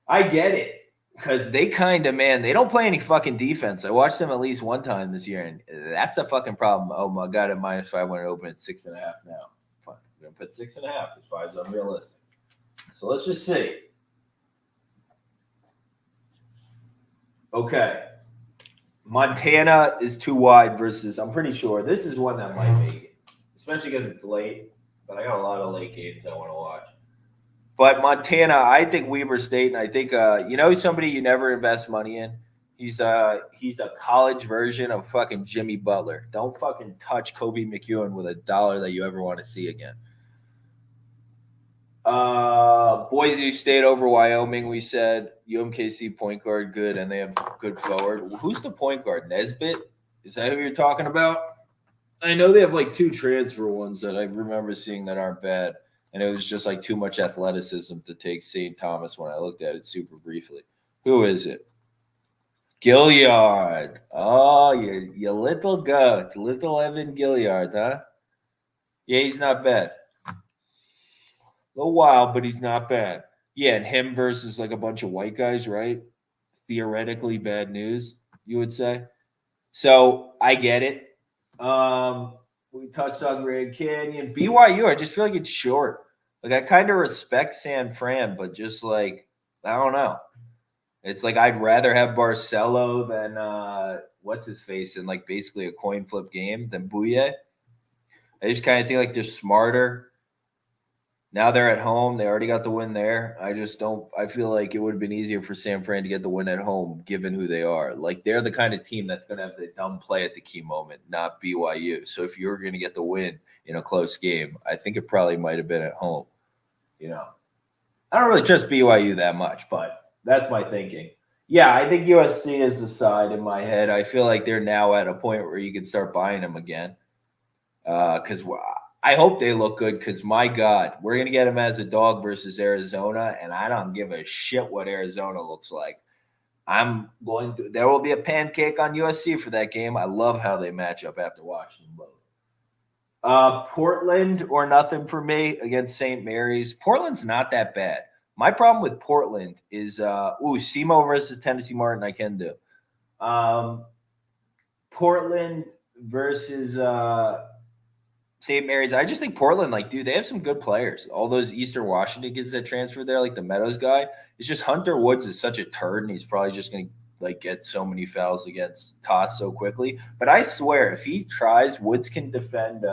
I get it. Because they they don't play any fucking defense. I watched them at least one time this year, and that's a fucking problem. Oh my God, at -5 when it opened at 6.5 now. Fine. I'm going to put 6.5 as far as unrealistic. So let's just see. Okay. Montana is too wide versus, I'm pretty sure this is one that might make it, especially because it's late. But I got a lot of late games I want to watch. But Montana, I think Weber State, and I think somebody you never invest money in. He's a college version of fucking Jimmy Butler. Don't fucking touch Kobe McEwen with $1 that you ever want to see again. Boise State over Wyoming. We said UMKC point guard good, and they have good forward. Who's the point guard? Nesbitt? Is that who you're talking about? I know they have like 2 transfer ones that I remember seeing that aren't bad, and it was just like too much athleticism to take St. Thomas when I looked at it super briefly. Who is it? Gilliard. Oh, you little goat, little Evan Gilliard, huh? Yeah, he's not bad. A little wild, but he's not bad. Yeah, and him versus like a bunch of white guys, right? Theoretically bad news, you would say. So I get it. We touched on Grand Canyon. BYU, I just feel like it's short. Like I kind of respect San Fran, but just like I don't know. It's like I'd rather have Barcelo than what's his face in like basically a coin flip game than Bouye. I just kind of think like they're smarter. Now they're at home. They already got the win there. I just don't. I feel like it would have been easier for San Fran to get the win at home, given who they are. Like they're the kind of team that's going to have the dumb play at the key moment, not BYU. So if you're going to get the win in a close game, I think it probably might have been at home. You know, I don't really trust BYU that much, but that's my thinking. Yeah, I think USC is the side in my head. I feel like they're now at a point where you can start buying them again. Because I hope they look good because, my God, we're going to get them as a dog versus Arizona, and I don't give a shit what Arizona looks like. There will be a pancake on USC for that game. I love how they match up after watching them both. Portland or nothing for me against St. Mary's. Portland's not that bad. My problem with Portland is, SEMO versus Tennessee Martin I can do. Portland versus St. Mary's. I just think Portland, like, dude, they have some good players. All those Eastern Washington kids that transferred there, like the Meadows guy. It's just Hunter Woods is such a turd, and he's probably just going to like get so many fouls against Toss so quickly. But I swear, if he tries, Woods can defend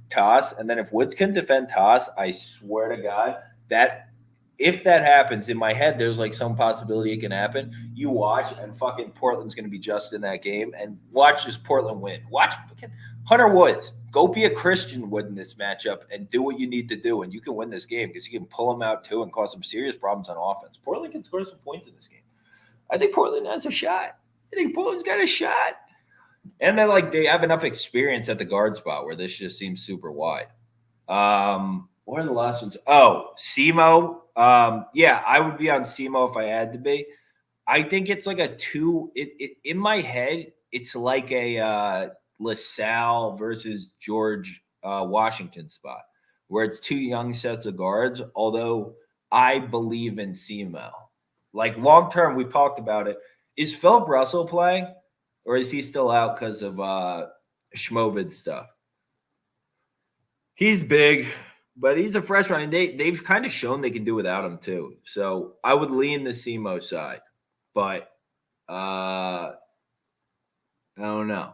Toss, and then if Woods can defend Toss, I swear to God that if that happens in my head, there's like some possibility it can happen. You watch, and fucking Portland's going to be just in that game, and watch this Portland win. Watch Hunter Woods. Go be a Christian Wood in this matchup and do what you need to do, and you can win this game because you can pull them out too and cause some serious problems on offense. Portland can score some points in this game. I think Portland has a shot. I think Portland's got a shot. And then like they have enough experience at the guard spot where this just seems super wide. What are the last ones? Oh, SEMO. Yeah, I would be on SEMO if I had to be. I think it's like a 2. In my head, it's like a LaSalle versus George Washington spot where it's 2 young sets of guards, although I believe in SEMO. Like long term, we've talked about it. Is Philip Russell playing or is he still out because of Schmovid stuff? He's big, but he's a freshman, and they've kind of shown they can do without him too. So I would lean the SEMO side, but I don't know.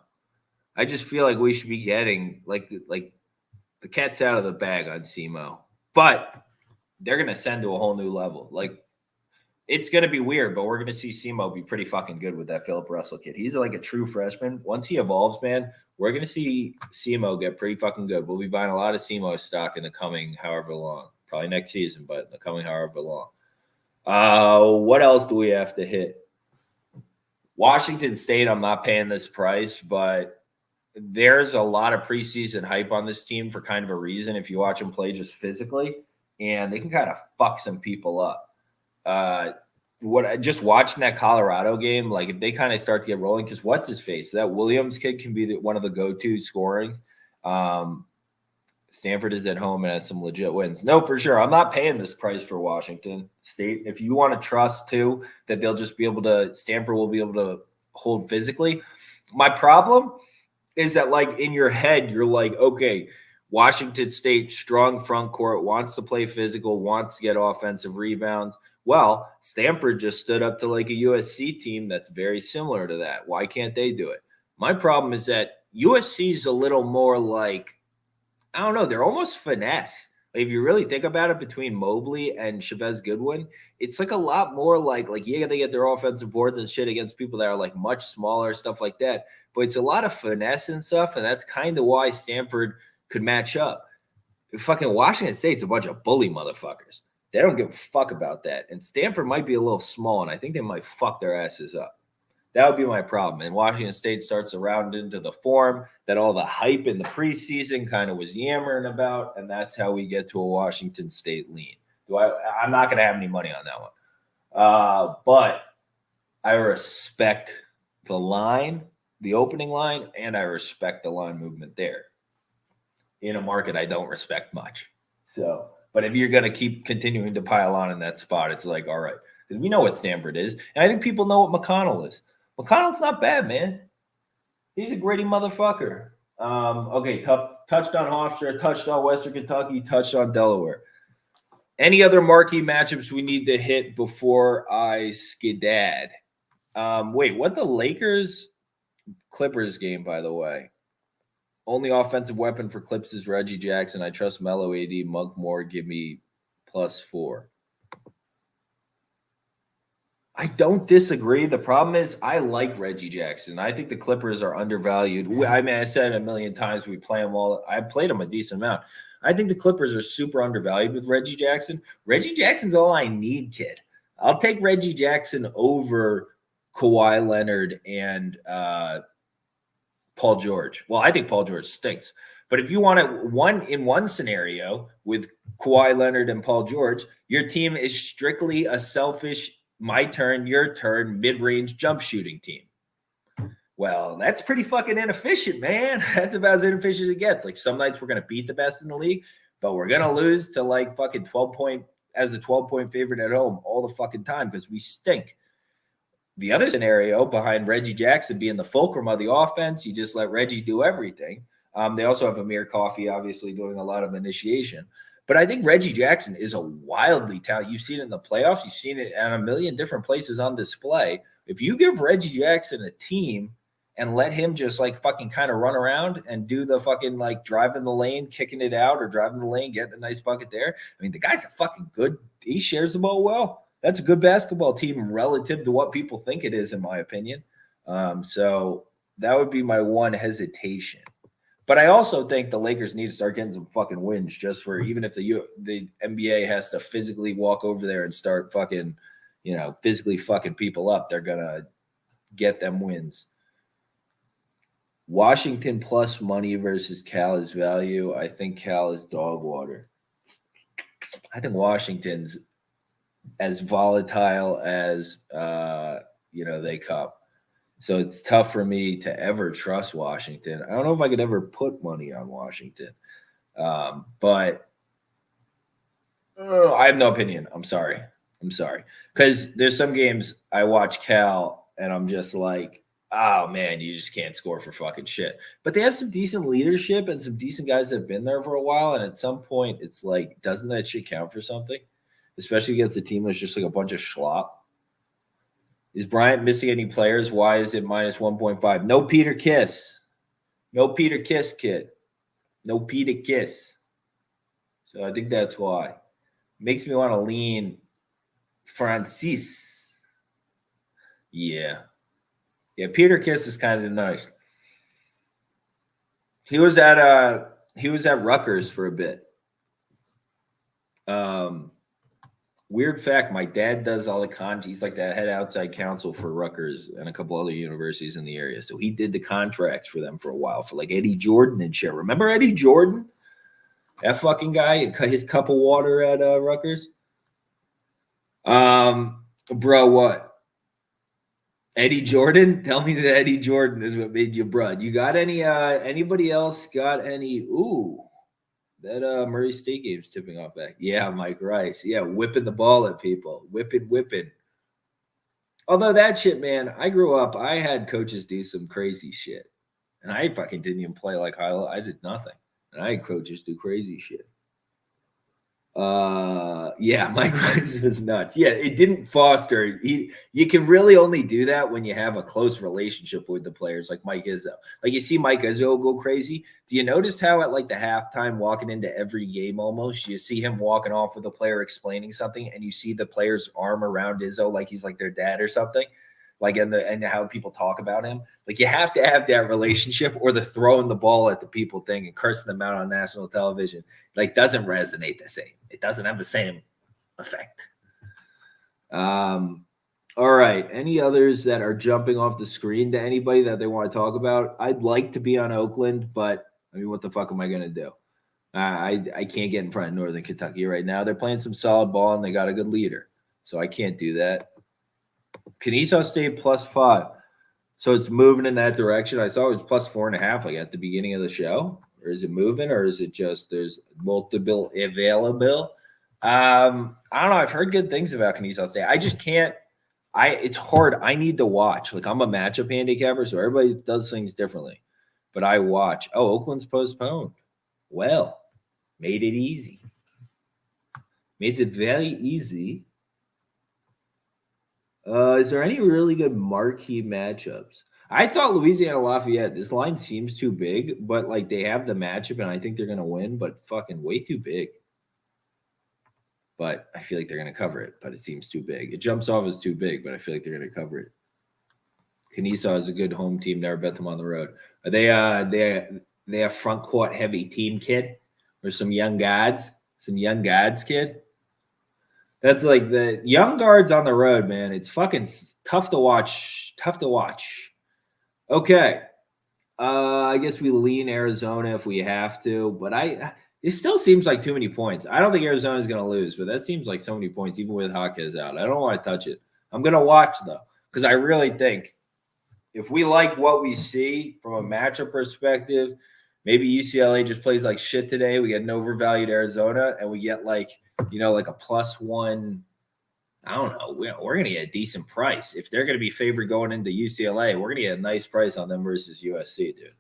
I just feel like we should be getting like the cat's out of the bag on SEMO, but they're gonna send to a whole new level. Like it's gonna be weird, but we're gonna see SEMO be pretty fucking good with that Philip Russell kid. He's like a true freshman. Once he evolves, man, we're gonna see SEMO get pretty fucking good. We'll be buying a lot of SEMO stock in the coming however long, probably next season, but in the coming however long. What else do we have to hit? Washington State, I'm not paying this price, but there's a lot of preseason hype on this team for kind of a reason. If you watch them play just physically, and they can kind of fuck some people up. Just watching that Colorado game, like if they kind of start to get rolling, because what's his face? That Williams kid can be one of the go-to scoring. Stanford is at home and has some legit wins. No, for sure. I'm not paying this price for Washington State. If you want to trust too that they'll just be able to, Stanford will be able to hold physically. My problem is that like in your head, you're like, okay, Washington State, strong front court, wants to play physical, wants to get offensive rebounds. Well, Stanford just stood up to like a USC team that's very similar to that. Why can't they do it? My problem is that USC is a little more like, I don't know, they're almost finesse. Like if you really think about it, between Mobley and Chavez Goodwin, it's like a lot more like yeah, they get their offensive boards and shit against people that are like much smaller, stuff like that. But it's a lot of finesse and stuff, and that's kind of why Stanford could match up. fucking Washington State's a bunch of bully motherfuckers. They don't give a fuck about that. And Stanford might be a little small, and I think they might fuck their asses up. That would be my problem. And Washington State starts around into the form that all the hype in the preseason kind of was yammering about, and that's how we get to a Washington State lean. I'm not going to have any money on that one. But I respect the line, the opening line, and I respect the line movement there. In a market I don't respect much. So, but if you're going to keep continuing to pile on in that spot, it's like, all right. Because we know what Stanford is. And I think people know what McConnell is. McConnell's not bad, man. He's a gritty motherfucker. Okay, touched on Hofstra, touched on Western Kentucky, touched on Delaware. Any other marquee matchups we need to hit before I skidad? Wait, what the Lakers Clippers game, by the way? Only offensive weapon for Clips is Reggie Jackson. I trust Melo, AD, Monk more. Give me +4. I don't disagree. The problem is I like Reggie Jackson. I think the Clippers are undervalued. I mean, I said it a million times. We play them all. I played them a decent amount. I think the Clippers are super undervalued with Reggie Jackson. Reggie Jackson's all I need, kid. I'll take Reggie Jackson over Kawhi Leonard and Paul George. Well, I think Paul George stinks. But if you want it one scenario with Kawhi Leonard and Paul George, your team is strictly a selfish, my turn, your turn, mid-range jump shooting team. Well, that's pretty fucking inefficient, man. That's about as inefficient as it gets. Like some nights we're going to beat the best in the league, but we're going to lose to like fucking 12-point as a 12-point favorite at home all the fucking time because we stink. The other scenario behind Reggie Jackson being the fulcrum of the offense, you just let Reggie do everything. They also have Amir Coffey, obviously, doing a lot of initiation. But I think Reggie Jackson is a wildly talented. You've seen it in the playoffs. You've seen it at a million different places on display. If you give Reggie Jackson a team and let him just like fucking kind of run around and do the fucking like driving the lane, kicking it out, or driving the lane, getting a nice bucket there. I mean, the guy's a fucking good. He shares the ball well. That's a good basketball team relative to what people think it is, in my opinion. So that would be my one hesitation. But I also think the Lakers need to start getting some fucking wins just for even if the NBA has to physically walk over there and start fucking, physically fucking people up, they're going to get them wins. Washington plus money versus Cal is value. I think Cal is dog water. I think Washington's as volatile as, they come. So it's tough for me to ever trust Washington. I don't know if I could ever put money on Washington. But I have no opinion. I'm sorry. Because there's some games I watch Cal and I'm just like, oh, man, you just can't score for fucking shit. But they have some decent leadership and some decent guys that have been there for a while. And at some point, it's like, doesn't that shit count for something? Especially against a team that's just like a bunch of schlop. Is Bryant missing any players? Why is it minus 1.5? No Peter Kiss. No Peter Kiss, kid. No Peter Kiss. So I think that's why. Makes me want to lean Francis. Yeah. Yeah, Peter Kiss is kind of nice. He was at Rutgers for a bit. Weird fact, my dad does all the he's like the head outside counsel for Rutgers and a couple other universities in the area. So he did the contracts for them for a while for like Eddie Jordan and shit. Remember Eddie Jordan? That fucking guy, his cup of water at Rutgers? Bro, what? Eddie Jordan? Tell me that Eddie Jordan is what made you brud. You got any, anybody else got any, that Murray State game's tipping off back. Yeah, Mike Rice. Yeah, whipping the ball at people. Whipping. Although that shit, man, I grew up, I had coaches do some crazy shit. And I fucking didn't even play like high. I did nothing. And I had coaches do crazy shit. Yeah, Mike Rice was nuts. Yeah, it didn't foster. You can really only do that when you have a close relationship with the players, like Mike Izzo. Like you see Mike Izzo go crazy. Do you notice how at like the halftime, walking into every game almost, you see him walking off with a player explaining something, and you see the player's arm around Izzo like he's like their dad or something? like and how people talk about him. Like you have to have that relationship, or the throwing the ball at the people thing and cursing them out on national television like doesn't resonate the same. It doesn't have the same effect. All right. Any others that are jumping off the screen to anybody that they want to talk about? I'd like to be on Oakland, but I mean, what the fuck am I going to do? I can't get in front of Northern Kentucky right now. They're playing some solid ball and they got a good leader. So I can't do that. Kennesaw State +5. So it's moving in that direction. I saw it was +4.5 like at the beginning of the show. Or is it moving, or is it just there's multiple available? I don't know. I've heard good things about Kennesaw State. I just can't. It's hard. I need to watch. Like I'm a matchup handicapper, so everybody does things differently. But I watch. Oh, Oakland's postponed. Well, made it easy. Made it very easy. Is there any really good marquee matchups? I thought Louisiana Lafayette, this line seems too big, but like they have the matchup and I think they're going to win, but fucking way too big. But I feel like they're going to cover it, but it seems too big. It jumps off as too big, but I feel like they're going to cover it. Kennesaw is a good home team. Never bet them on the road. Are they a front court heavy team, kid? Or some young guards? Some young guards, kid? That's like the young guards on the road, man. It's fucking tough to watch. Tough to watch. Okay. I guess we lean Arizona if we have to, but it still seems like too many points. I don't think Arizona is going to lose, but that seems like so many points, even with Jaquez out. I don't want to touch it. I'm going to watch, though, because I really think if we like what we see from a matchup perspective, maybe UCLA just plays like shit today. We get an overvalued Arizona, and we get like a +1. I don't know. We're going to get a decent price. If they're going to be favored going into UCLA, we're going to get a nice price on them versus USC, dude.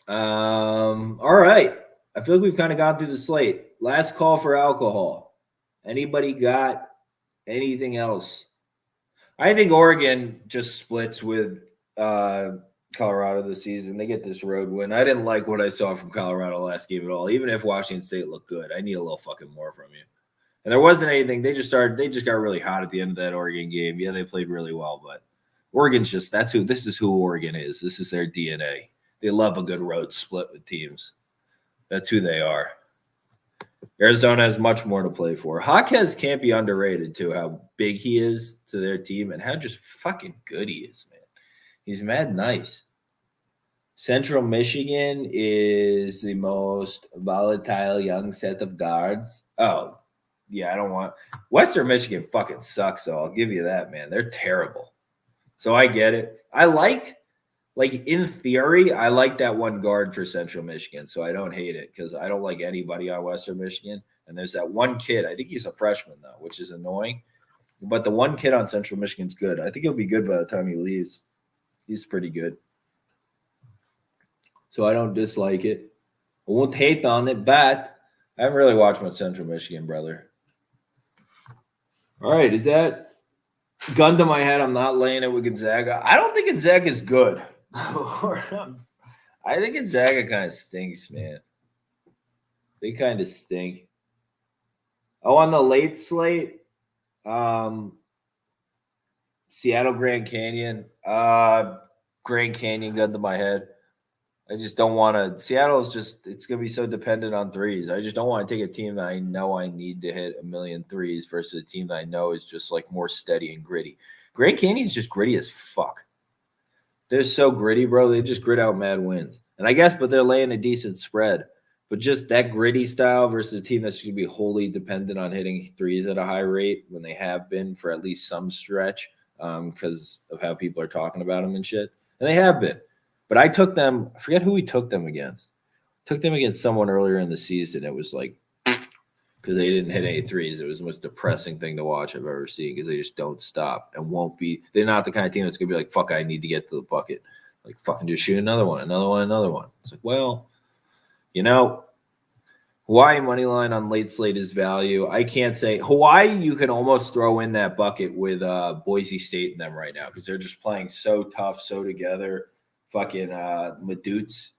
All right. I feel like we've kind of gone through the slate. Last call for alcohol. Anybody got anything else? I think Oregon just splits with Colorado this season. They get this road win. I didn't like what I saw from Colorado last game at all. Even if Washington State looked good, I need a little fucking more from you. And there wasn't anything. They just got really hot at the end of that Oregon game. Yeah, they played really well, but Oregon's this is who Oregon is. This is their DNA. They love a good road split with teams. That's who they are. Arizona has much more to play for. Jaquez can't be underrated, too, how big he is to their team and how just fucking good he is, man. He's mad nice. Central Michigan is the most volatile young set of guards. Oh, yeah, I don't want – Western Michigan fucking sucks, so I'll give you that, man. They're terrible. So I get it. I like in theory, I like that one guard for Central Michigan, so I don't hate it because I don't like anybody on Western Michigan. And there's that one kid. I think he's a freshman, though, which is annoying. But the one kid on Central Michigan's good. I think he'll be good by the time he leaves. He's pretty good. So I don't dislike it. I won't hate on it, but I haven't really watched much Central Michigan, brother. All right, is that gun to my head? I'm not laying it with Gonzaga. I don't think Gonzaga is good. I think Gonzaga kind of stinks, man. They kind of stink. Oh, on the late slate, Seattle Grand Canyon. Grand Canyon gun to my head. I just don't want to. Seattle's just, it's going to be so dependent on threes. I just don't want to take a team that I know I need to hit a million threes versus a team that I know is just like more steady and gritty. Grand Canyon's just gritty as fuck. They're so gritty, bro. They just grit out mad wins. And I guess, but they're laying a decent spread. But just that gritty style versus a team that's going to be wholly dependent on hitting threes at a high rate when they have been for at least some stretch because of how people are talking about them and shit. And they have been. But I took them – I forget who we took them against. Took them against someone earlier in the season. It was like – because they didn't hit any threes. It was the most depressing thing to watch I've ever seen because they just don't stop and won't be – they're not the kind of team that's going to be like, fuck, I need to get to the bucket. Like, fucking just shoot another one. It's like, well, you know, Hawaii money line on late slate is value. I can't say – Hawaii, you can almost throw in that bucket with Boise State in them right now because they're just playing so tough, so together. Fucking Madute's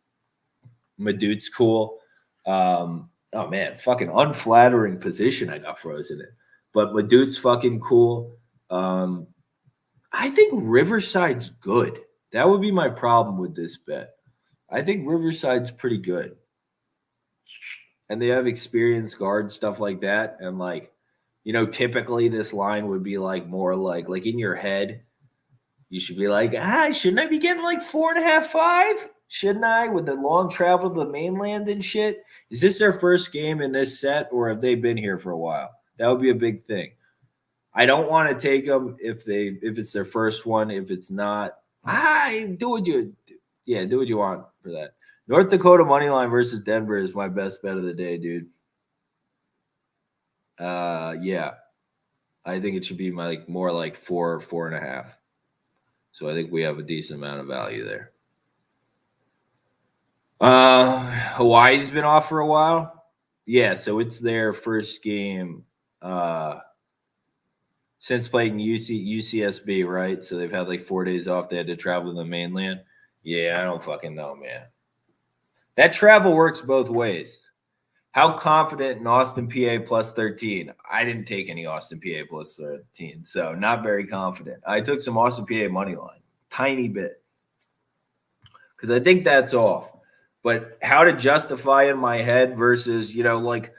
cool. Oh, man, fucking unflattering position I got frozen in. But Madute's fucking cool. I think Riverside's good. That would be my problem with this bet. I think Riverside's pretty good. And they have experienced guards, stuff like that. And like, you know, typically this line would be like more like in your head, you should be like, shouldn't I be getting like 4.5, 5? Shouldn't I, with the long travel to the mainland and shit? Is this their first game in this set, or have they been here for a while? That would be a big thing. I don't want to take them if it's their first one. If it's not, do what you want for that. North Dakota money line versus Denver is my best bet of the day, dude. Yeah, I think it should be more like 4, 4.5. So I think we have a decent amount of value there. Hawaii's been off for a while. Yeah, so it's their first game since playing UCSB, right? So they've had like 4 days off. They had to travel to the mainland. Yeah, I don't fucking know, man. That travel works both ways. How confident in Austin, PA plus 13? I didn't take any Austin, PA plus 13, so not very confident. I took some Austin, PA money line, tiny bit, because I think that's off. But how to justify in my head versus, you know, like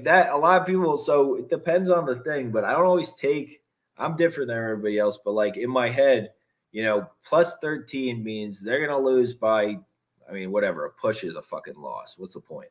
that, a lot of people, so it depends on the thing, but I don't always take, I'm different than everybody else, but like in my head, you know, plus 13 means they're going to lose by, I mean, whatever, a push is a fucking loss. What's the point?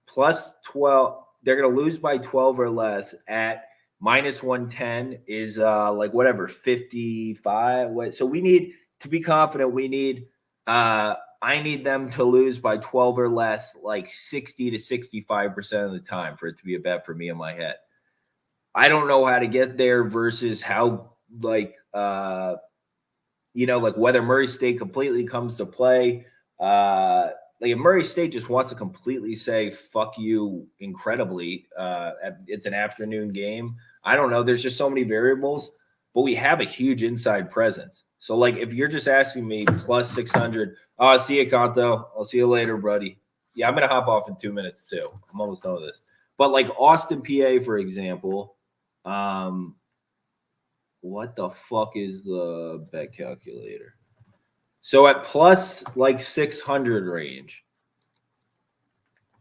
Plus 12, they're going to lose by 12 or less at minus 110 is like whatever, 55. So we need to be confident. We need, I need them to lose by 12 or less, like 60 to 65% of the time for it to be a bet for me in my head. I don't know how to get there versus how, like, you know, like whether Murray State completely comes to play. Like if Murray State just wants to completely say, fuck you incredibly, it's an afternoon game. I don't know. There's just so many variables, but we have a huge inside presence. So like if you're just asking me plus 600, I'll see you, Kanto. I'll see you later, buddy. Yeah, I'm going to hop off in 2 minutes too. I'm almost done with this. But like Austin, PA, for example, what the fuck is the bet calculator? So at plus like 600 range,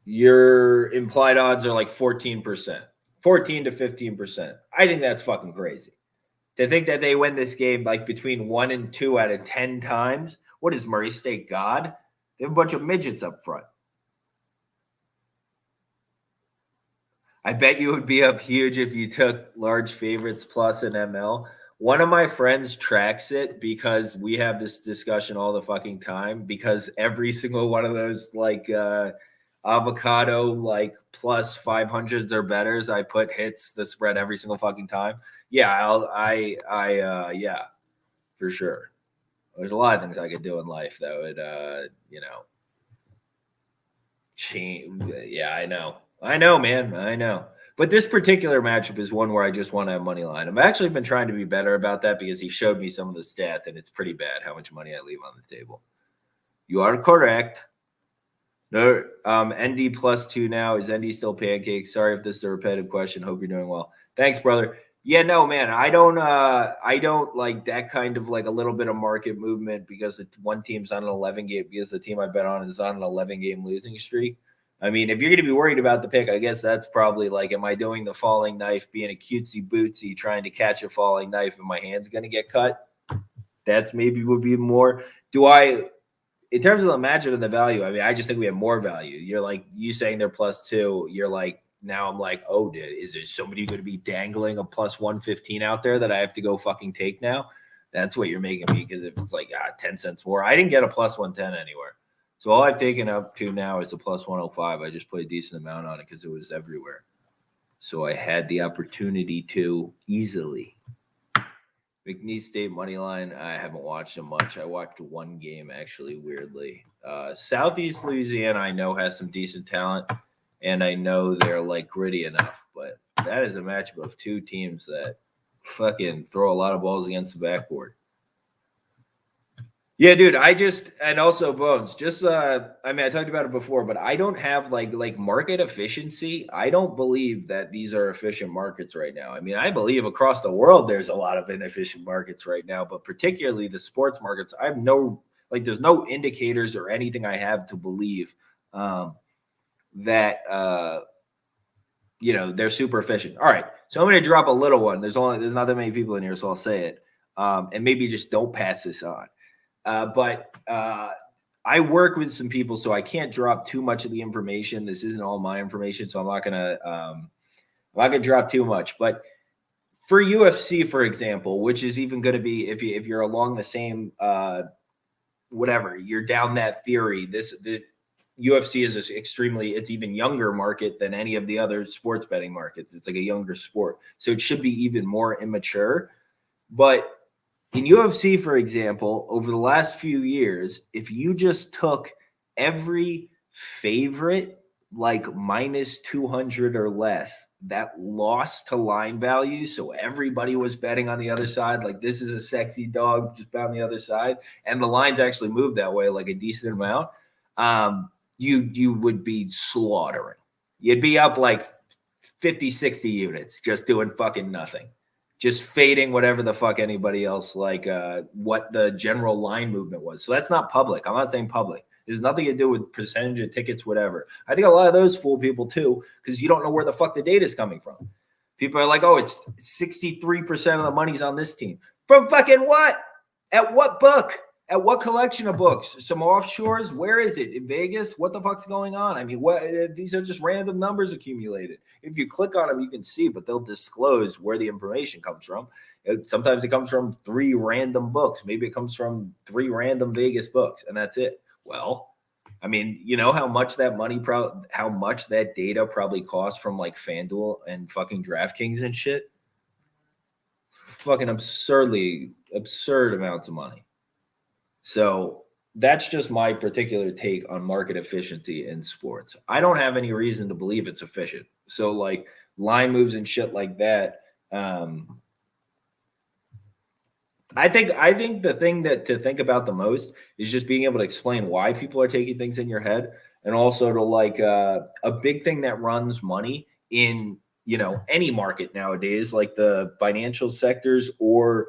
your implied odds are like 14%, 14 to 15%. I think that's fucking crazy. To think that they win this game like between 1 and 2 out of 10 times. What is Murray State, God? They have a bunch of midgets up front. I bet you would be up huge if you took large favorites plus an ML. One of my friends tracks it because we have this discussion all the fucking time, because every single one of those like avocado like plus 500s or betters, I put hits the spread every single fucking time. Yeah, yeah, for sure. There's a lot of things I could do in life that would, you know, change. Yeah, I know, man. I know. But this particular matchup is one where I just want to have money line. I've actually been trying to be better about that because he showed me some of the stats, and it's pretty bad how much money I leave on the table. You are correct. No, ND plus 2 now. Is ND still pancake? Sorry if this is a repetitive question. Hope you're doing well. Thanks, brother. Yeah, no, man. I don't like that kind of like a little bit of market movement because one team's on an 11 game, because the team I bet on is on an 11 game losing streak. I mean, if you're going to be worried about the pick, I guess that's probably like, am I doing the falling knife, being a cutesy bootsy, trying to catch a falling knife and my hand's going to get cut? That's maybe would be more. Do I, in terms of the matchup and the value, I mean, I just think we have more value. You're like, you saying they're plus 2, you're like, now I'm like, oh, is there somebody going to be dangling a plus 115 out there that I have to go fucking take now? That's what you're making me, because if it's like 10 cents more, I didn't get a plus 110 anywhere. So all I've taken up to now is a plus 105. I just put a decent amount on it because it was everywhere. So I had the opportunity to easily. McNeese State money line, I haven't watched them much. I watched one game, actually, weirdly. Southeast Louisiana, I know, has some decent talent, and I know they're like gritty enough. But that is a matchup of two teams that fucking throw a lot of balls against the backboard. Yeah, dude. And also Bones, I mean, I talked about it before, but I don't have like market efficiency. I don't believe that these are efficient markets right now. I mean, I believe across the world there's a lot of inefficient markets right now, but particularly the sports markets, I have there's no indicators or anything I have to believe that they're super efficient. All right. So I'm going to drop a little one. There's not that many people in here, so I'll say it. And maybe just don't pass this on. But I work with some people, so I can't drop too much of the information. This isn't all my information, so I'm not gonna drop too much. But for UFC, for example, which is even going to be if you're along the same whatever, you're down that theory. The UFC is it's even younger market than any of the other sports betting markets. It's like a younger sport, so it should be even more immature. But in UFC, for example, over the last few years, if you just took every favorite like minus 200 or less that lost to line value, so everybody was betting on the other side, like this is a sexy dog, just bet on the other side, and the lines actually moved that way, like a decent amount, you would be slaughtering. You'd be up like 50, 60 units just doing fucking nothing. Just fading whatever the fuck anybody else what the general line movement was. So that's not public. I'm not saying public. There's nothing to do with percentage of tickets, whatever. I think a lot of those fool people too, because you don't know where the fuck the data is coming from. People are like, oh, it's 63% of the money's on this team. From fucking what? At what book? At what collection of books? Some offshores? Where is it? In Vegas? What the fuck's going on? I mean, these are just random numbers accumulated. If you click on them, you can see, but they'll disclose where the information comes from. Sometimes it comes from 3 random books. Maybe it comes from 3 random Vegas books, and that's it. Well, I mean, you know how much that money, how much that data probably costs from like FanDuel and fucking DraftKings and shit? Fucking absurd amounts of money. So that's just my particular take on market efficiency in sports. I don't have any reason to believe it's efficient. So like line moves and shit like that. I think the thing that to think about the most is just being able to explain why people are taking things in your head, and also to like a big thing that runs money in any market nowadays, like the financial sectors or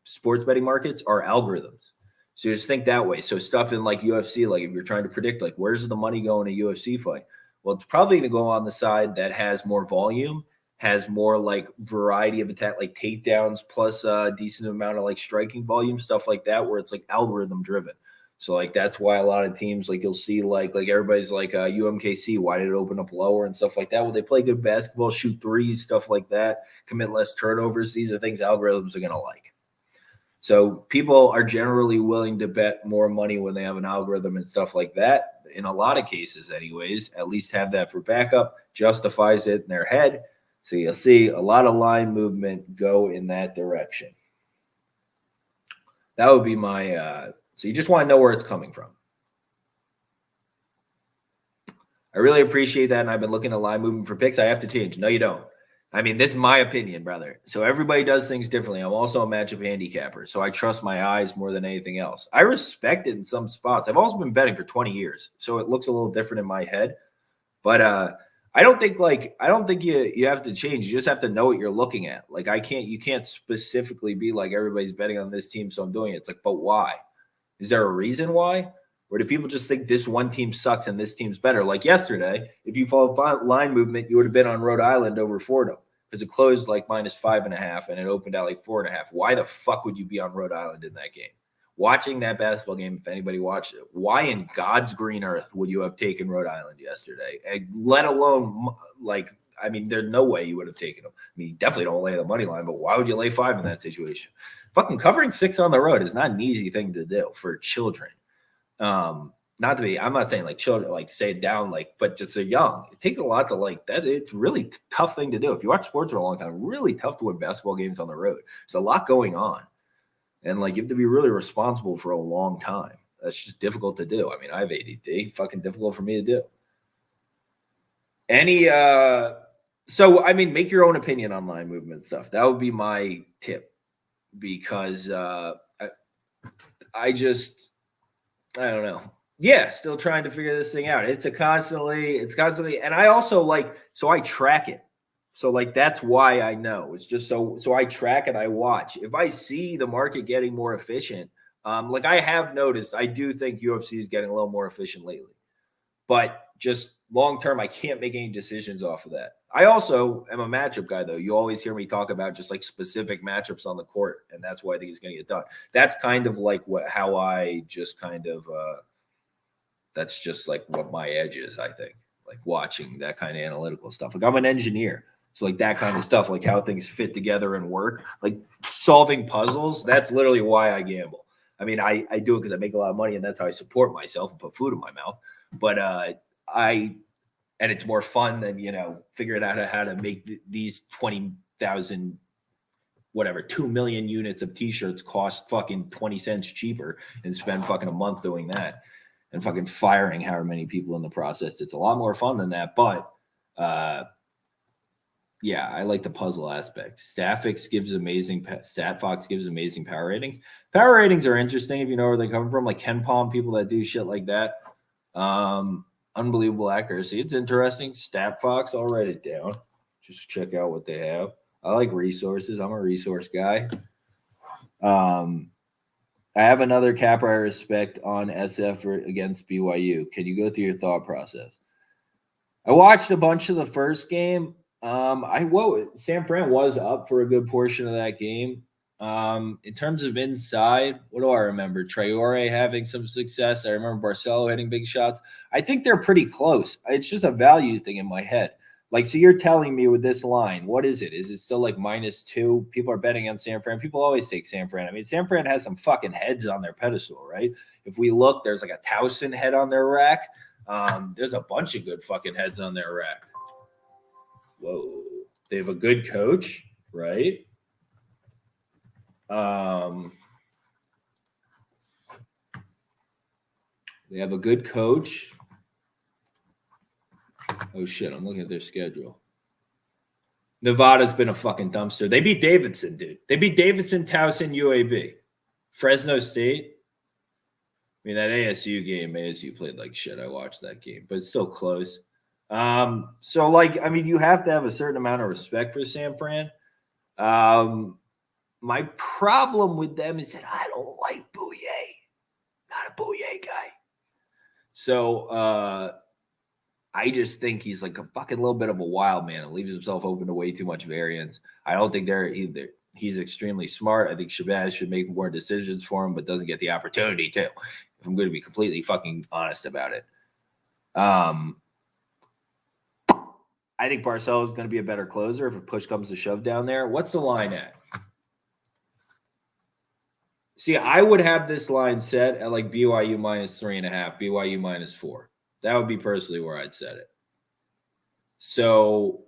sports betting markets, are algorithms. So just think that way. So stuff in like UFC, like if you're trying to predict like where's the money going in a UFC fight, well, it's probably going to go on the side that has more volume, has more like variety of attack, like takedowns plus a decent amount of like striking volume, stuff like that, where it's like algorithm driven. So like that's why a lot of teams, like you'll see like everybody's like UMKC, why did it open up lower and stuff like that? Well, they play good basketball, shoot threes, stuff like that, commit less turnovers. These are things algorithms are going to like. So people are generally willing to bet more money when they have an algorithm and stuff like that. In a lot of cases, anyways, at least have that for backup, justifies it in their head. So you'll see a lot of line movement go in that direction. That would be my, so you just want to know where it's coming from. I really appreciate that. And I've been looking at line movement for picks. I have to change. No, you don't. I mean, this is my opinion, brother. So everybody does things differently. I'm also a matchup handicapper, so I trust my eyes more than anything else. I respect it in some spots. I've also been betting for 20 years, so it looks a little different in my head. But I don't think you have to change. You just have to know what you're looking at. Like you can't specifically be like everybody's betting on this team, so I'm doing it. It's like, but why? Is there a reason why? Or do people just think this one team sucks and this team's better? Like yesterday, if you followed line movement, you would have been on Rhode Island over Fordham because it closed like -5.5 and it opened out like 4.5. Why the fuck would you be on Rhode Island in that game? Watching that basketball game, if anybody watched it, why in God's green earth would you have taken Rhode Island yesterday? And let alone, I mean, there's no way you would have taken them. I mean, you definitely don't lay the money line, but why would you lay 5 in that situation? Fucking covering 6 on the road is not an easy thing to do for children. Not to be, I'm not saying like children, like say it down, but just they're young. It takes a lot to like that. It's really tough thing to do. If you watch sports for a long time, really tough to win basketball games on the road. There's a lot going on. And like you have to be really responsible for a long time. That's just difficult to do. I mean, I have ADD, fucking difficult for me to do. So I mean, make your own opinion on line movement stuff. That would be my tip, because I don't know. Yeah, still trying to figure this thing out. It's constantly, and I also like, so I track it. So like, that's why I know. It's just so I track and I watch. If I see the market getting more efficient, like I have noticed, I do think UFC is getting a little more efficient lately. But just long term, I can't make any decisions off of that. I also am a matchup guy, though. You always hear me talk about just like specific matchups on the court, and that's why I think he's going to get done. That's kind of like how I just kind of that's just like what my edge is, I think, like watching that kind of analytical stuff. Like I'm an engineer. So like that kind of stuff, like how things fit together and work, like solving puzzles, that's literally why I gamble. I mean, I do it because I make a lot of money and that's how I support myself and put food in my mouth. But and it's more fun than, figuring out how to make these 20,000, whatever, 2 million units of t-shirts cost fucking 20 cents cheaper and spend fucking a month doing that and fucking firing however many people in the process. It's a lot more fun than that. But, yeah, I like the puzzle aspect. StatFox gives amazing power ratings. Power ratings are interesting if you know where they come from, like Ken Palm, people that do shit like that. Unbelievable accuracy. It's interesting. StatFox, I'll write it down. Just check out what they have. I like resources. I'm a resource guy. I have another capper I respect on SF against BYU. Can you go through your thought process? I watched a bunch of the first game. San Fran was up for a good portion of that game. In terms of inside, what do I remember? Traore having some success. I remember Barcelo hitting big shots. I think they're pretty close. It's just a value thing in my head. Like, so you're telling me with this line, what is it? Is it still like -2? People are betting on San Fran. People always take San Fran. I mean, San Fran has some fucking heads on their pedestal, right? If we look, there's like a Towson head on their rack. There's a bunch of good fucking heads on their rack. Whoa. They have a good coach, right? They have a good coach. Oh, shit. I'm looking at their schedule. Nevada's been a fucking dumpster. They beat Davidson, dude. They beat Davidson, Towson, UAB. Fresno State. I mean, that ASU game, ASU played like shit. I watched that game, but it's still close. So, like, I mean, you have to have a certain amount of respect for San Fran. My problem with them is that I don't like Bouye. Not a Bouye guy. So, I just think he's like a fucking little bit of a wild man and leaves himself open to way too much variance. I don't think he's extremely smart. I think Shabazz should make more decisions for him, but doesn't get the opportunity to, if I'm going to be completely fucking honest about it. I think Barcelo is going to be a better closer if a push comes to shove down there. What's the line at? See, I would have this line set at like BYU -3.5, BYU -4. That would be personally where I'd set it. So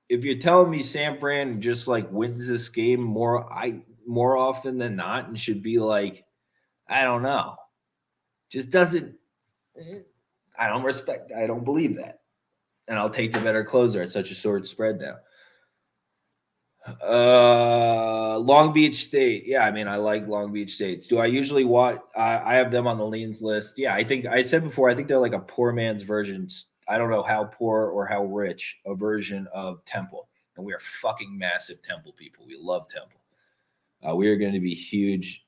if you're telling me San Fran just like wins this game more often than not and should be like, I don't know, just doesn't. I don't believe that. And I'll take the better closer at such a short spread now. Long Beach State. Yeah, I mean, I like Long Beach States. Do I usually watch? I have them on the leans list. Yeah, I think I said before, I think they're like a poor man's version. I don't know how poor or how rich a version of Temple. And we are fucking massive Temple people. We love Temple. We are going to be huge.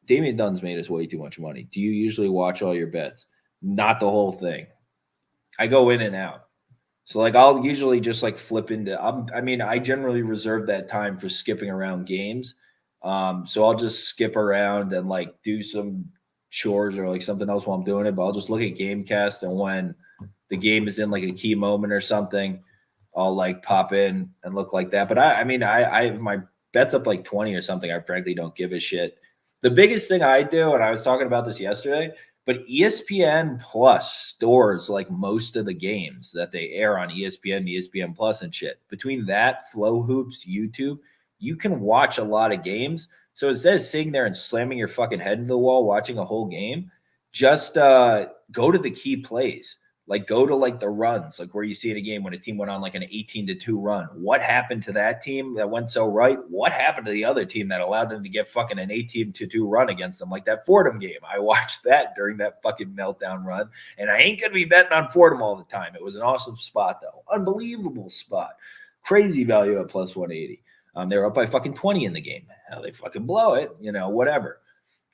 Damian Dunn's made us way too much money. Do you usually watch all your bets? Not the whole thing. I go in and out. So, like, I'll usually just, like, flip into I generally reserve that time for skipping around games. So I'll just skip around and, like, do some chores or, like, something else while I'm doing it. But I'll just look at GameCast, and when the game is in, like, a key moment or something, I'll, like, pop in and look like that. But, I my bet's up, like, 20 or something. I frankly don't give a shit. The biggest thing I do, and I was talking about this yesterday, but ESPN Plus stores like most of the games that they air on ESPN, ESPN Plus and shit. Between that, Flow Hoops, YouTube, you can watch a lot of games. So instead of sitting there and slamming your fucking head into the wall watching a whole game, just go to the key plays. Like, go to like the runs, like where you see it a game when a team went on like an 18-2 run. What happened to that team that went so right? What happened to the other team that allowed them to get fucking an 18-2 run against them? Like that Fordham game. I watched that during that fucking meltdown run, and I ain't going to be betting on Fordham all the time. It was an awesome spot, though. Unbelievable spot. Crazy value at plus 180. They were up by fucking 20 in the game. How they fucking blow it, whatever.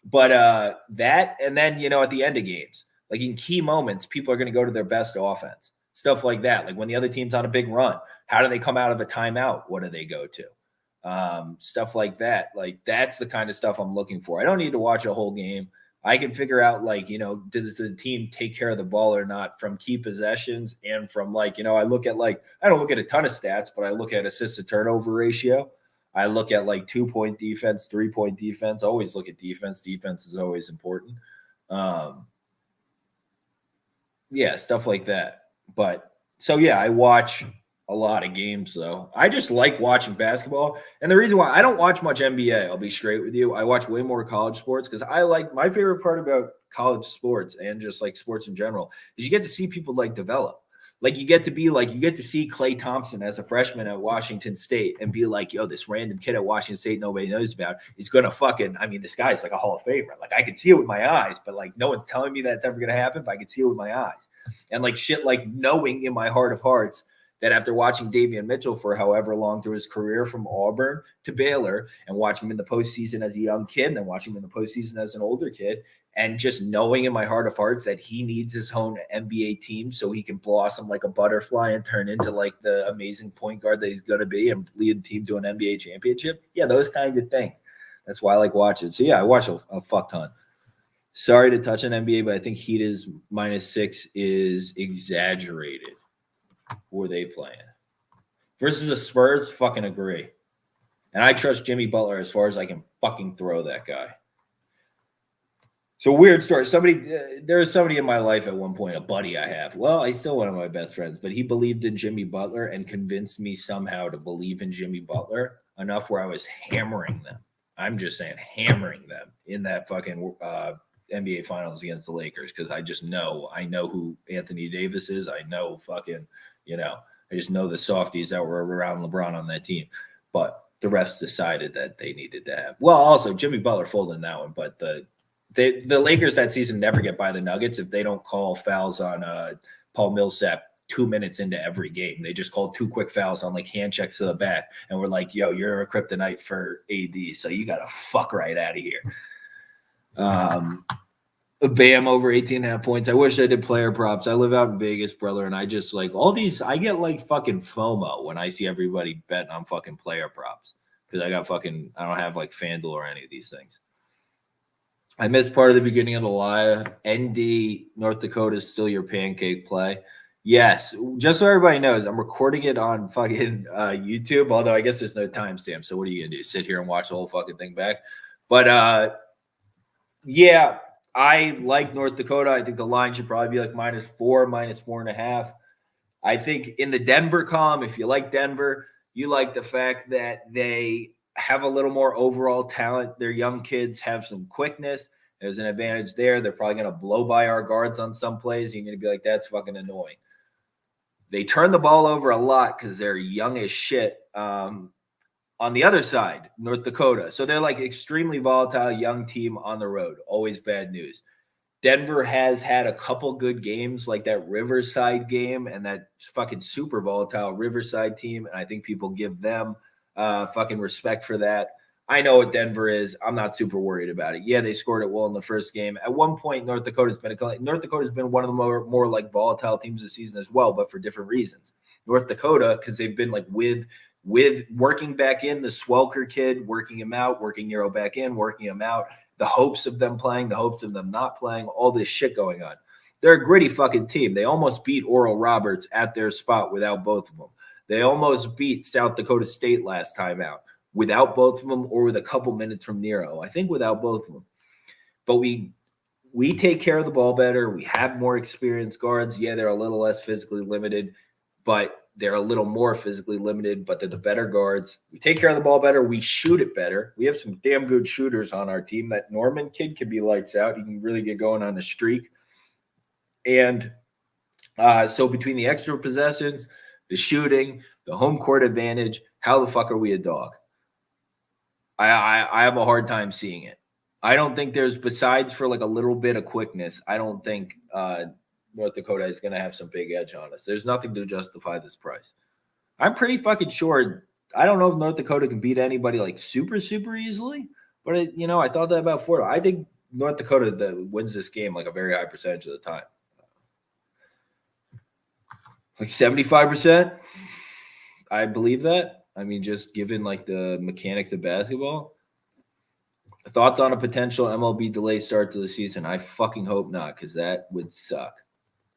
But that, and then, at the end of games, like in key moments, people are going to go to their best offense, stuff like that. Like when the other team's on a big run, how do they come out of a timeout? What do they go to? Stuff like that. Like that's the kind of stuff I'm looking for. I don't need to watch a whole game. I can figure out like, does the team take care of the ball or not from key possessions and from like, I look at like, I don't look at a ton of stats, but I look at assist to turnover ratio. I look at like 2-point defense, 3-point defense. I always look at defense. Defense is always important. Yeah, stuff like that. But so, yeah, I watch a lot of games, though. I just like watching basketball. And the reason why I don't watch much NBA, I'll be straight with you. I watch way more college sports because I like my favorite part about college sports and just like sports in general is you get to see people like develop. Like you get to see Klay Thompson as a freshman at Washington State and be like, yo, this random kid at Washington State nobody knows about is going to fucking, I mean, this guy's like a Hall of Famer. Like I can see it with my eyes, but like no one's telling me that's ever going to happen, but I can see it with my eyes. And like shit, like knowing in my heart of hearts that after watching Davion Mitchell for however long through his career from Auburn to Baylor and watching him in the postseason as a young kid and then watching him in the postseason as an older kid, and just knowing in my heart of hearts that he needs his own NBA team so he can blossom like a butterfly and turn into like the amazing point guard that he's going to be and lead a team to an NBA championship. Yeah, those kinds of things. That's why I like watching. So, yeah, I watch a fuck ton. Sorry to touch on NBA, but I think Heat is -6 is exaggerated. Who are they playing? Versus the Spurs, fucking agree. And I trust Jimmy Butler as far as I can fucking throw that guy. So weird story. There was somebody in my life at one point, a buddy I have. Well, he's still one of my best friends, but he believed in Jimmy Butler and convinced me somehow to believe in Jimmy Butler enough where I was hammering them. I'm just saying hammering them in that fucking NBA Finals against the Lakers because I know who Anthony Davis is. I know fucking, I just know the softies that were around LeBron on that team. But the refs decided that they needed to have. Well, also Jimmy Butler folded in that one, but the Lakers that season never get by the Nuggets if they don't call fouls on Paul Millsap 2 minutes into every game. They just called 2 quick fouls on like hand checks to the back, and we're like, yo, you're a kryptonite for AD, so you got to fuck right out of here. Bam over 18.5 points. I wish I did player props. I live out in Vegas, brother, and I just like all these. I get like fucking FOMO when I see everybody betting on fucking player props because I don't have like FanDuel or any of these things. I missed part of the beginning of the live. ND, North Dakota is still your pancake play. Yes, just so everybody knows, I'm recording it on fucking YouTube, although I guess there's no timestamp. So what are you going to do? Sit here and watch the whole fucking thing back? But yeah, I like North Dakota. I think the line should probably be like -4, -4.5. I think in the Denver column, if you like Denver, you like the fact that they have a little more overall talent. Their young kids have some quickness. There's an advantage there. They're probably going to blow by our guards on some plays. You're going to be like, that's fucking annoying. They turn the ball over a lot because they're young as shit. On the other side, North Dakota. So they're like extremely volatile young team on the road. Always bad news. Denver has had a couple good games like that Riverside game and that fucking super volatile Riverside team. And I think people give them fucking respect for that. I know what Denver is. I'm not super worried about it. Yeah, they scored it well in the first game. At one point, North Dakota's been one of the more like volatile teams this season as well, but for different reasons. North Dakota, because they've been like with working back in the Swelker kid, working him out, working Euro back in, working him out, the hopes of them playing, the hopes of them not playing, all this shit going on. They're a gritty fucking team. They almost beat Oral Roberts at their spot without both of them. They almost beat South Dakota State last time out without both of them or with a couple minutes from Nero. I think without both of them. But we take care of the ball better. We have more experienced guards. Yeah, they're a little less physically limited, but they're a little more physically limited, but they're the better guards. We take care of the ball better. We shoot it better. We have some damn good shooters on our team. That Norman kid can be lights out. He can really get going on a streak. And So between the extra possessions, the shooting, the home court advantage, how the fuck are we a dog? I have a hard time seeing it. I don't think there's, besides for like a little bit of quickness, I don't think North Dakota is going to have some big edge on us. There's nothing to justify this price. I'm pretty fucking sure. I don't know if North Dakota can beat anybody like super easily, but I thought that about Florida. I think North Dakota wins this game like a very high percentage of the time, like 75%. I believe that. I mean, just given like the mechanics of basketball. Thoughts on a potential MLB delay start to the season? I fucking hope not, because that would suck.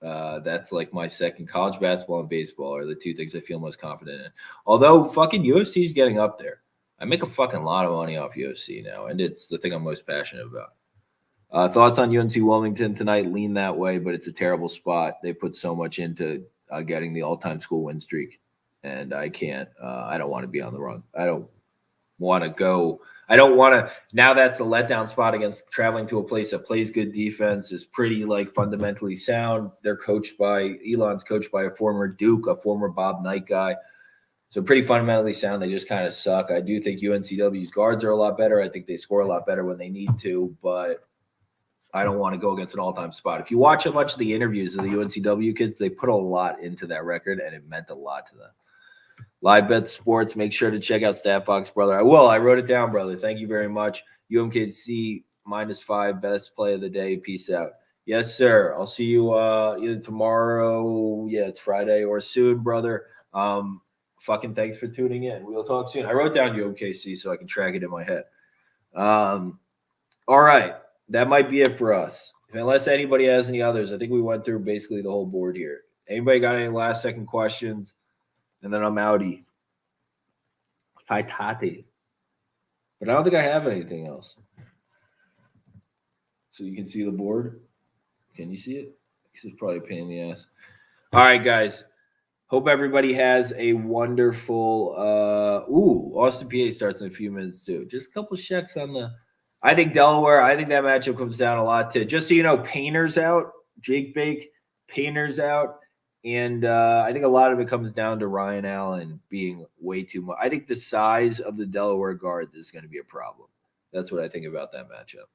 That's like my second. College basketball and baseball are the two things I feel most confident in. Although fucking UFC is getting up there. I make a fucking lot of money off UFC now, and it's the thing I'm most passionate about. Thoughts on UNC Wilmington tonight? Lean that way, but it's a terrible spot. They put so much into getting the all-time school win streak, and I can't. I don't want to be on the run. I don't want to go. I don't want to. Now that's a letdown spot against traveling to a place that plays good defense, is pretty like fundamentally sound. They're coached by Elon's coached by a former Duke, a former Bob Knight guy. So pretty fundamentally sound. They just kind of suck. I do think UNCW's guards are a lot better. I think they score a lot better when they need to, but I don't want to go against an all-time spot. If you watch a bunch of the interviews of the UNCW kids, they put a lot into that record, and it meant a lot to them. Live Bet Sports, make sure to check out StatBox, brother. I will. I wrote it down, brother. Thank you very much. UMKC -5, best play of the day. Peace out. Yes, sir. I'll see you either tomorrow. Yeah, it's Friday, or soon, brother. Fucking thanks for tuning in. We'll talk soon. I wrote down UMKC so I can track it in my head. All right. That might be it for us. Unless anybody has any others, I think we went through basically the whole board here. Anybody got any last second questions? And then I'm outie. Faitate. But I don't think I have anything else. So you can see the board. Can you see it? This is probably a pain in the ass. All right, guys. Hope everybody has a wonderful Austin PA starts in a few minutes too. Just a couple checks on the I think Delaware, I think that matchup comes down a lot to, just so you know, Painter's out, Jake Bake, Painter's out. And I think a lot of it comes down to Ryan Allen being way too much. I think the size of the Delaware guards is going to be a problem. That's what I think about that matchup.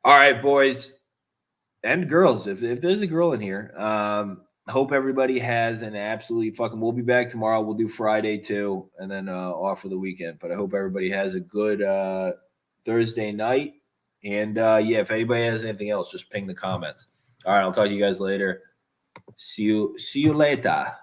All right, boys and girls, if there's a girl in here, hope everybody has an absolutely fucking, we'll be back tomorrow. We'll do Friday too, and then off for the weekend. But I hope everybody has a good Thursday night. And yeah, if anybody has anything else, just ping the comments. All right, I'll talk to you guys later. See you later.